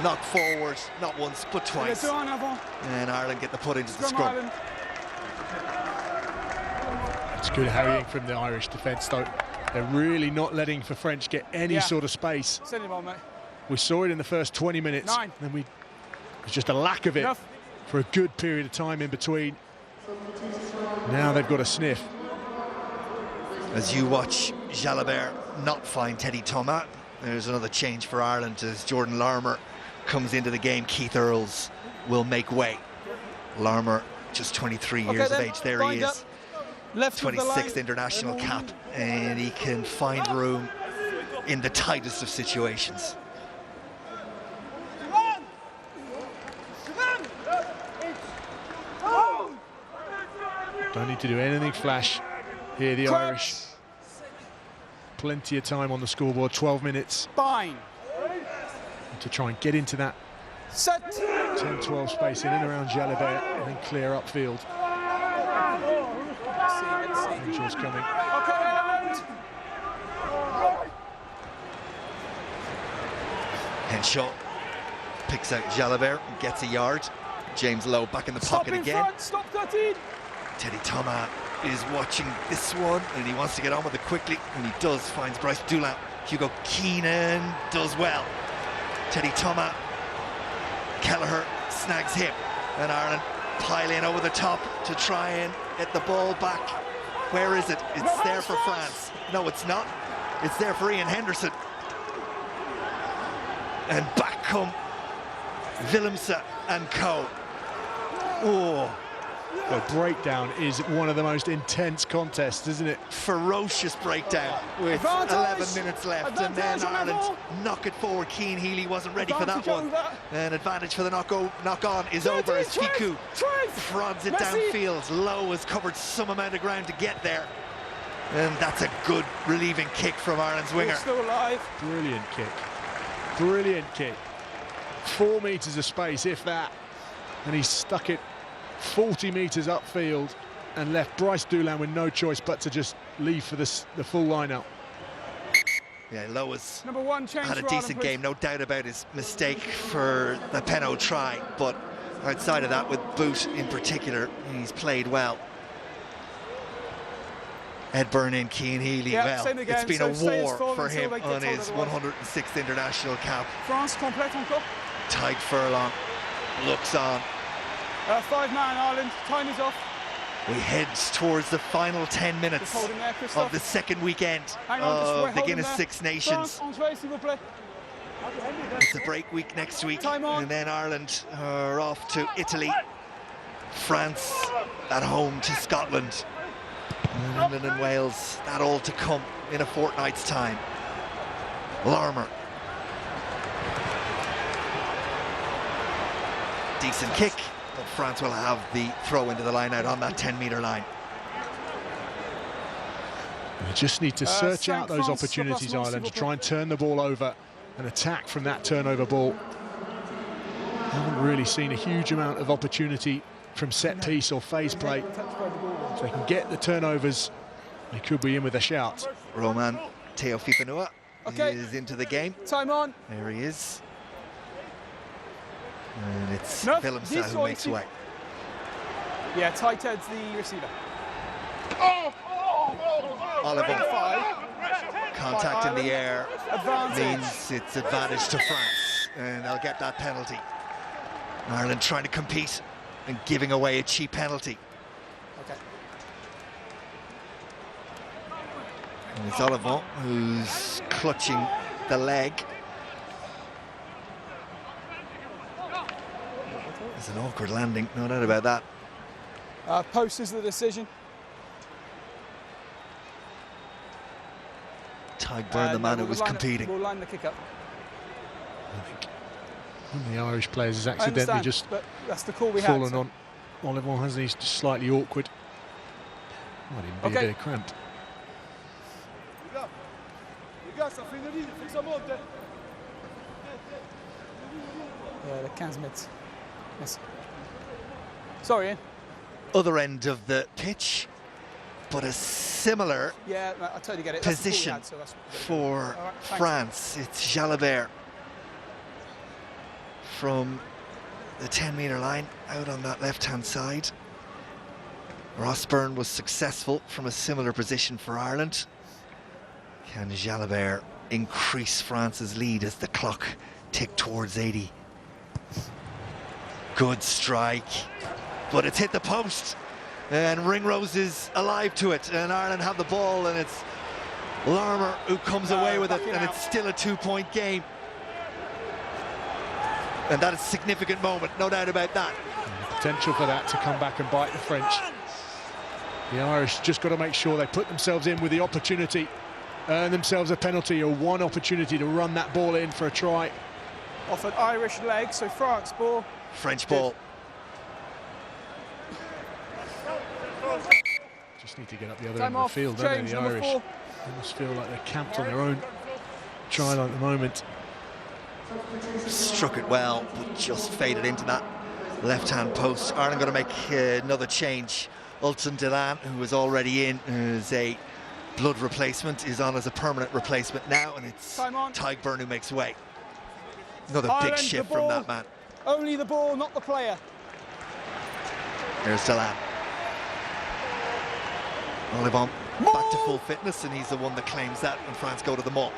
Knocked forward, not once, but twice. And Ireland get the put into the scrum. It's good harrying from the Irish defence, though. They're really not letting the French get any sort of space. Send him on, mate. We saw it in the first 20 minutes. Then it was just a lack of it for a good period of time in between. Now they've got a sniff. As you watch Jalabert not find Teddy Thomas, there's another change for Ireland as Jordan Larmour comes into the game. Keith Earls will make way. Larmour, just 23 years of age. There he is. 26th international cap, and he can find room in the tightest of situations. Don't need to do anything flash here, the Irish. Plenty of time on the scoreboard, 12 minutes. Fine. To try and get into that 10-12 space in and around Jalabert, and then clear upfield. Angel's coming. Henshaw picks out Jalabert and gets a yard. James Lowe back in the pocket again. Stop 13. Teddy Thomas is watching this one, and he wants to get on with it quickly, and he does. Finds Bryce Dulin. Hugo Keenan does well. Teddy Thomas, Kelleher snags him, and Ireland pile in over the top to try and get the ball back. Where is it? It's there for France. No, it's not. It's there for Ian Henderson. And back come Willemse and co. Oh. The breakdown is one of the most intense contests, isn't it? Ferocious breakdown with 11 minutes left, and then Ireland knock it forward. Cian Healy wasn't ready for that one. An advantage for the knock-on is over as Fickou prods it downfield. Lowe has covered some amount of ground to get there, and that's a good relieving kick from Ireland's winger. Still alive. Brilliant kick. Brilliant kick. 4 meters of space, if that, and he stuck it 40 metres upfield and left Bryce Doolan with no choice but to just leave for the full line-out. Yeah, Lowe has Number 1 change had a decent game, no doubt about his mistake for the Penaud try, but outside of that, with Boot in particular, he's played well. Ed Byrne in, Cian Healy, well, it's been a war for him on his 106th international cap. France complète encore. Tadhg Furlong looks on. 5-man Ireland, time is off. We head towards the final 10 minutes there, of the second weekend of the Guinness Six Nations. It's a break week next week, and then Ireland are off to Italy. France at home to Scotland. And England and Wales, that all to come in a fortnight's time. Larmour. Decent kick, but France will have the throw into the line out on that 10-metre line. You just need to search out those opportunities, Ireland, to try and turn the ball over and attack from that turnover ball. Haven't really seen a huge amount of opportunity from set piece or phase play. If they can get the turnovers, they could be in with a shout. Romain Teofipanoa is into the game. Time on. There he is. And it's Willemse who makes way. Yeah, tight heads the receiver. Oliver. Contact in the air means it's advantage to France, and they'll get that penalty. Ireland trying to compete and giving away a cheap penalty. Okay. And it's Oliver who's clutching the leg. It's an awkward landing, no doubt about that. Post is the decision. Tadhg Byrne, the man who was competing. We'll line the kick up. I think one of the Irish players has accidentally just that's the call we fallen on Oliver, hasn't he? He's just slightly awkward. Might even be a bit cramped. Yeah, the 15 minutes. Yes. Sorry, Ian. Other end of the pitch, but a similar I totally get it. Position for France. It's Jalabert from the 10-metre line out on that left-hand side. Ross Byrne was successful from a similar position for Ireland. Can Jalabert increase France's lead as the clock ticked towards 80? Good strike, but it's hit the post, and Ringrose is alive to it, and Ireland have the ball, and it's Larmour who comes away with it, and it's still a 2-point game. And that is a significant moment, no doubt about that. And the potential for that to come back and bite the French. The Irish just got to make sure they put themselves in with the opportunity, earn themselves a penalty or one opportunity to run that ball in for a try. Off an Irish leg, so France ball. French ball. Just need to get up the other end of the field, don't they, the Irish? They must feel like they're camped on their own try line at the moment. Struck it well, but just faded into that left-hand post. Ireland going to make another change. Ultan Dillane, who was already in as a blood replacement, is on as a permanent replacement now, and it's Tadhg Byrne who makes way. Another big shift from that man. Only the ball, not the player. There's Dillane. Olivon back to full fitness, and he's the one that claims that when France go to the maul.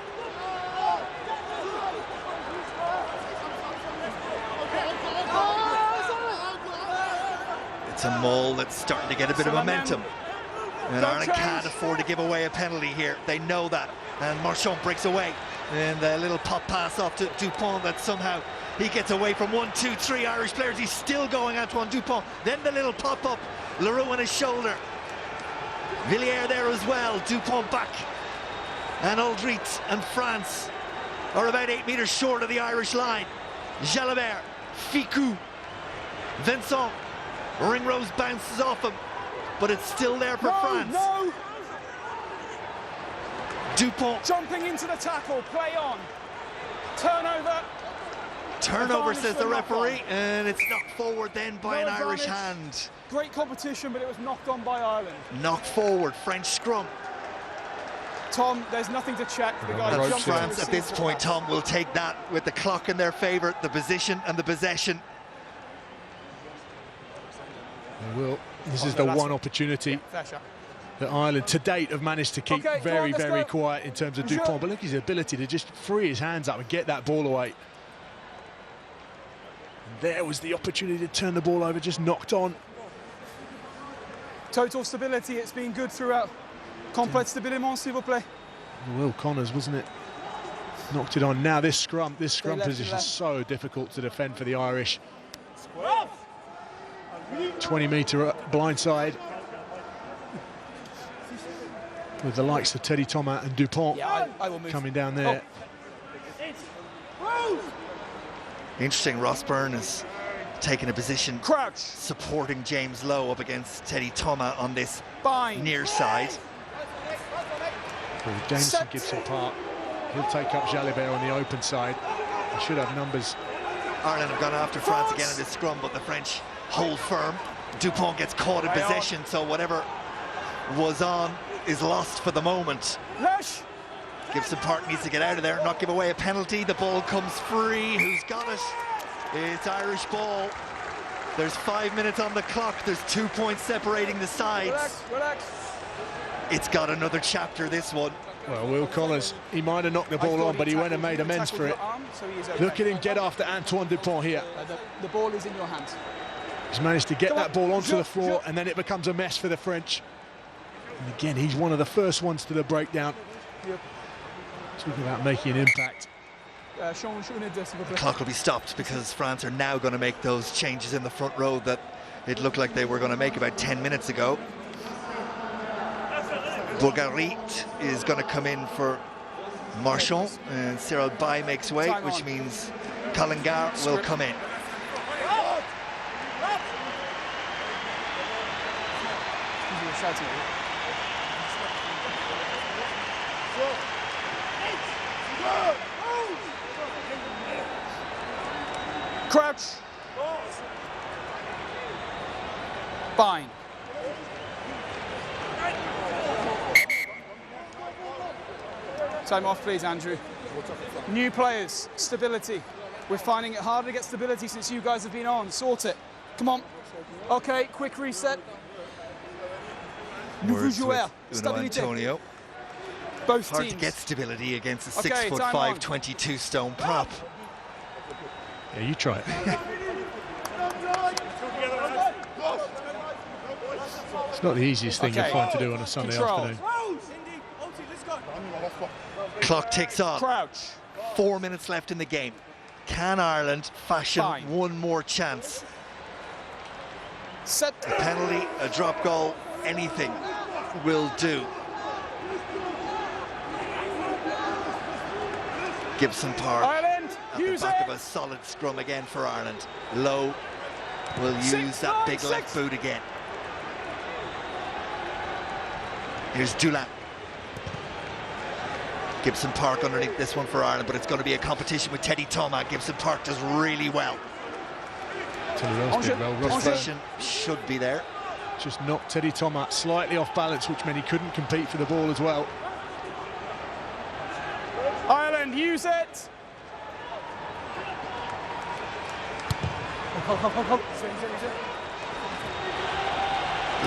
It's It's a maul that's starting to get a bit of momentum. And Ireland can't afford to give away a penalty here. They know that. And Marchand breaks away. And a little pop pass off to Dupont that somehow he gets away from 1, 2, 3 Irish players. He's still going, Antoine Dupont. Then the little pop-up. Leroux on his shoulder. Villiers there as well. Dupont back. And Aldrit and France are about 8 metres short of the Irish line. Jalabert, Ficou, Vincent. Ringrose bounces off him, but it's still there for France. No. Dupont. Jumping into the tackle, play on. Turnover, Says the referee, and it's knocked forward then by an Irish hand. Great competition, but it was knocked on by Ireland. Knocked forward, French scrum. Tom, there's nothing to check. The guy And jumped France in at this point, Tom, will take that with the clock in their favour, the position and the possession. They will. This is the one opportunity that Ireland to date have managed to keep very quiet in terms of Dupont. But look at his ability to just free his hands up and get that ball away. And there was the opportunity to turn the ball over, just knocked on. Total stability, it's been good throughout. Complète stabilité, s'il vous plaît. Will Connors, wasn't it? Knocked it on. Now this scrum position is so difficult to defend for the Irish. 20-metre blindside with the likes of Teddy Thomas and Dupont coming down there. Interesting, Ross Byrne is taking a position Crouch, supporting James Lowe up against Teddy Thomas on this near side. Well, Jameson Gibson Park, he'll take up Jalibert on the open side. He should have numbers. Ireland have gone after France again in this scrum, but the French hold firm. Dupont gets caught in possession, so whatever was on is lost for the moment. Gibson Park needs to get out of there, not give away a penalty. The ball comes free. Who's got it? It's Irish ball. There's 5 minutes on the clock. There's 2 points separating the sides. Relax. It's got another chapter, this one. Well, Will Connors, he might have knocked the ball on, but he went and made amends for it. Look at him get after Antoine Dupont here. The ball is in your hands. He's managed to get that ball onto the floor, and then it becomes a mess for the French. And again, he's one of the first ones to the breakdown. Talking about making an impact. The clock will be stopped because France are now going to make those changes in the front row that it looked like they were going to make about 10 minutes ago. Bourgarit is going to come in for Marchand, and Cyril Bay makes way, which means Collingar will come in. Crouch. Fine. Time off, please, Andrew. New players, stability. We're finding it harder to get stability since you guys have been on. Sort it. Come on. Okay, quick reset. Nouveau joueur. Stabilité. Antonio. Both Hard teams. to get stability against a 6'5", 22-stone prop. Yeah, you try it. It's not the easiest thing you'll find to do on a Sunday afternoon. Clock ticks on. Crouch. 4 minutes left in the game. Can Ireland fashion one more chance? Set. A penalty, a drop goal, anything will do. Gibson Park Ireland, at the back of a solid scrum again for Ireland. Lowe will use that big left boot again. Here's Dulin. Gibson Park underneath this one for Ireland, but it's going to be a competition with Teddy Thomas. Gibson Park does really well. Position should be there. Just knocked Teddy Thomas slightly off balance, which meant he couldn't compete for the ball as well. Ireland, use it.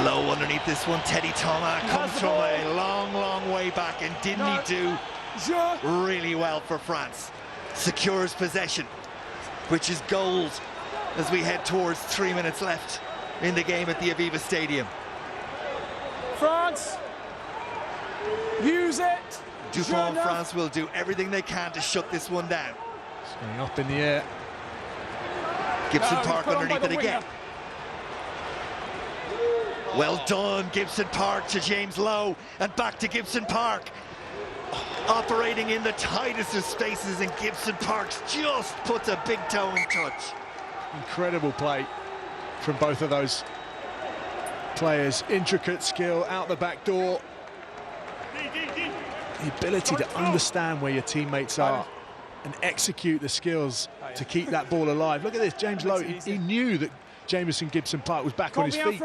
Low underneath this one. Teddy Thomas comes from a long way back, and didn't he do really well for France? Secures possession, which is gold as we head towards 3 minutes left. in the game at the Aviva Stadium. France, use it. Dupont and France will do everything they can to shut this one down. It's going up in the air. Gibson Park underneath it again. Well done, Gibson Park to James Lowe, and back to Gibson Park. Operating in the tightest of spaces, and Gibson Park just puts a big toe in touch. Incredible play from both of those players. Intricate skill out the back door. The ability to understand where your teammates are and execute the skills to keep that ball alive. Look at this, James Lowe, he knew that Jamison Gibson Park was back on his feet.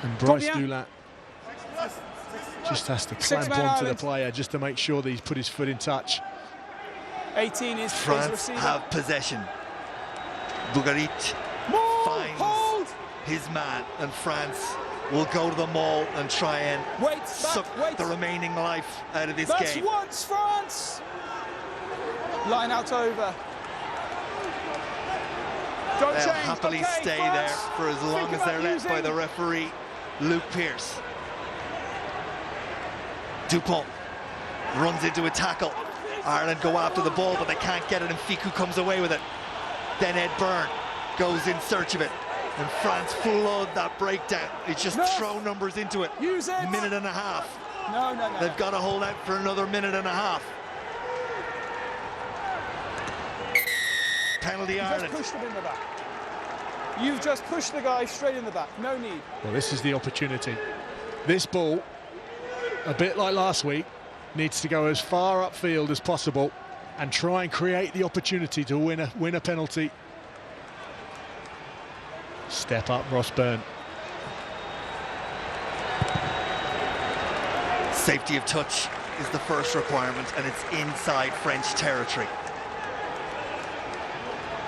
And Bryce Dulin just has to clamp onto the player just to make sure that he's put his foot in touch. 18 is France have possession. Bougarit finds his man, and France will go to the maul and try and suck the remaining life out of this game. Once, France! Line out over. They'll happily stay there for as long as they're let by the referee, Luke Pearce. Dupont runs into a tackle. Ireland go after the ball, but they can't get it, and Ficou comes away with it. Then Ed Byrne goes in search of it, and France flood that breakdown. They just throw numbers into it. Use it. Minute and a half. No. They've got to hold out for another minute and a half. Penalty Ireland. Just pushed him in the back. You've just pushed the guy straight in the back. No need. Well, this is the opportunity. This ball, a bit like last week, needs to go as far upfield as possible and try and create the opportunity to win a penalty. Step up, Ross Byrne. Safety of touch is the first requirement, and it's inside French territory.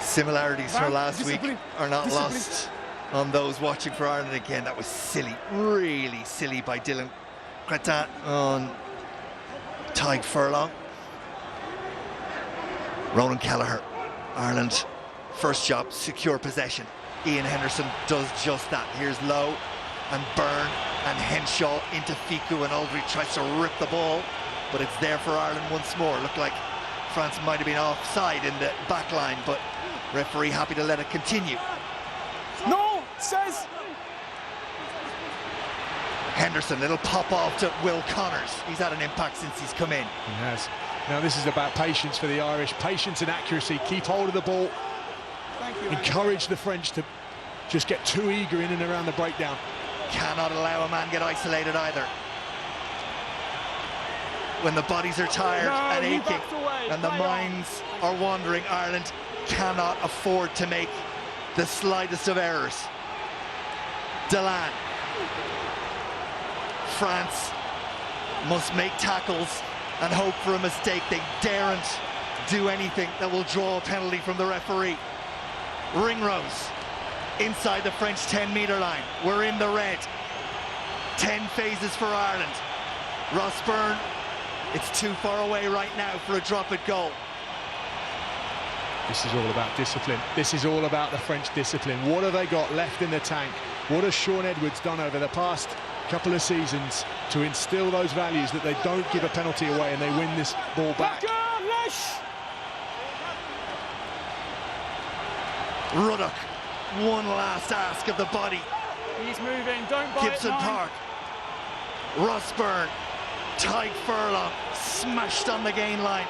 Similarities from last week are not lost on those watching for Ireland again. That was silly, really silly by Dylan Cretin on Tadhg Furlong. Ronan Kelleher, Ireland, first job, secure possession. Ian Henderson does just that. Here's Lowe and Byrne and Henshaw into Ficou, and Aldridge tries to rip the ball, but it's there for Ireland once more. Looked like France might have been offside in the back line, but referee happy to let it continue. No, says Henderson, little pop off to Will Connors. He's had an impact since he's come in. He has. Now this is about patience for the Irish. Patience and accuracy. Keep hold of the ball. Encourage the French to just get too eager in and around the breakdown. Cannot allow a man get isolated either. When the bodies are tired and aching and the minds are wandering, Ireland cannot afford to make the slightest of errors. Delan. France must make tackles and hope for a mistake. They daren't do anything that will draw a penalty from the referee. Ringrose inside the French 10-metre line. We're in the red. 10 phases for Ireland. Ross Byrne, it's too far away right now for a drop-it goal. This is all about discipline. This is all about the French discipline. What have they got left in the tank? What has Shaun Edwards done over the past couple of seasons to instill those values that they don't give a penalty away and they win this ball back? Ruddock, one last ask of the body. He's moving, don't bite. Gibson Park. Ross Byrne, Tadhg Furlong, smashed on the gain line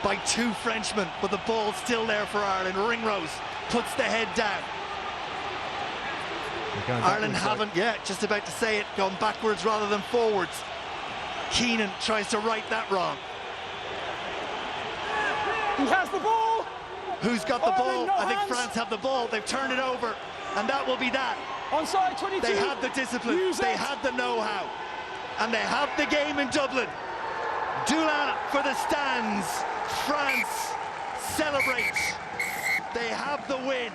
by two Frenchmen, but the ball's still there for Ireland. Ringrose puts the head down. Ireland haven't, just about to say it, gone backwards rather than forwards. Keenan tries to right that wrong. He has the ball. Who's got the ball? I think France have the ball. They've turned it over, and that will be that. Onside 22. They had the discipline, they had the know-how, and they have the game in Dublin. Dulin for the stands. France celebrates. They have the win.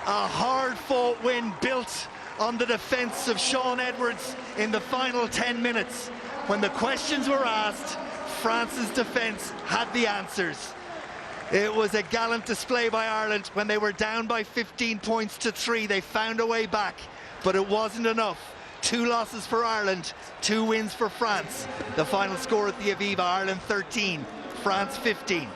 A hard-fought win built on the defence of Shaun Edwards in the final 10 minutes. When the questions were asked, France's defence had the answers. It was a gallant display by Ireland. When they were down by 15 points to 3, they found a way back, but it wasn't enough. 2 losses for Ireland, 2 wins for France. The final score at the Aviva, Ireland 13, France 15.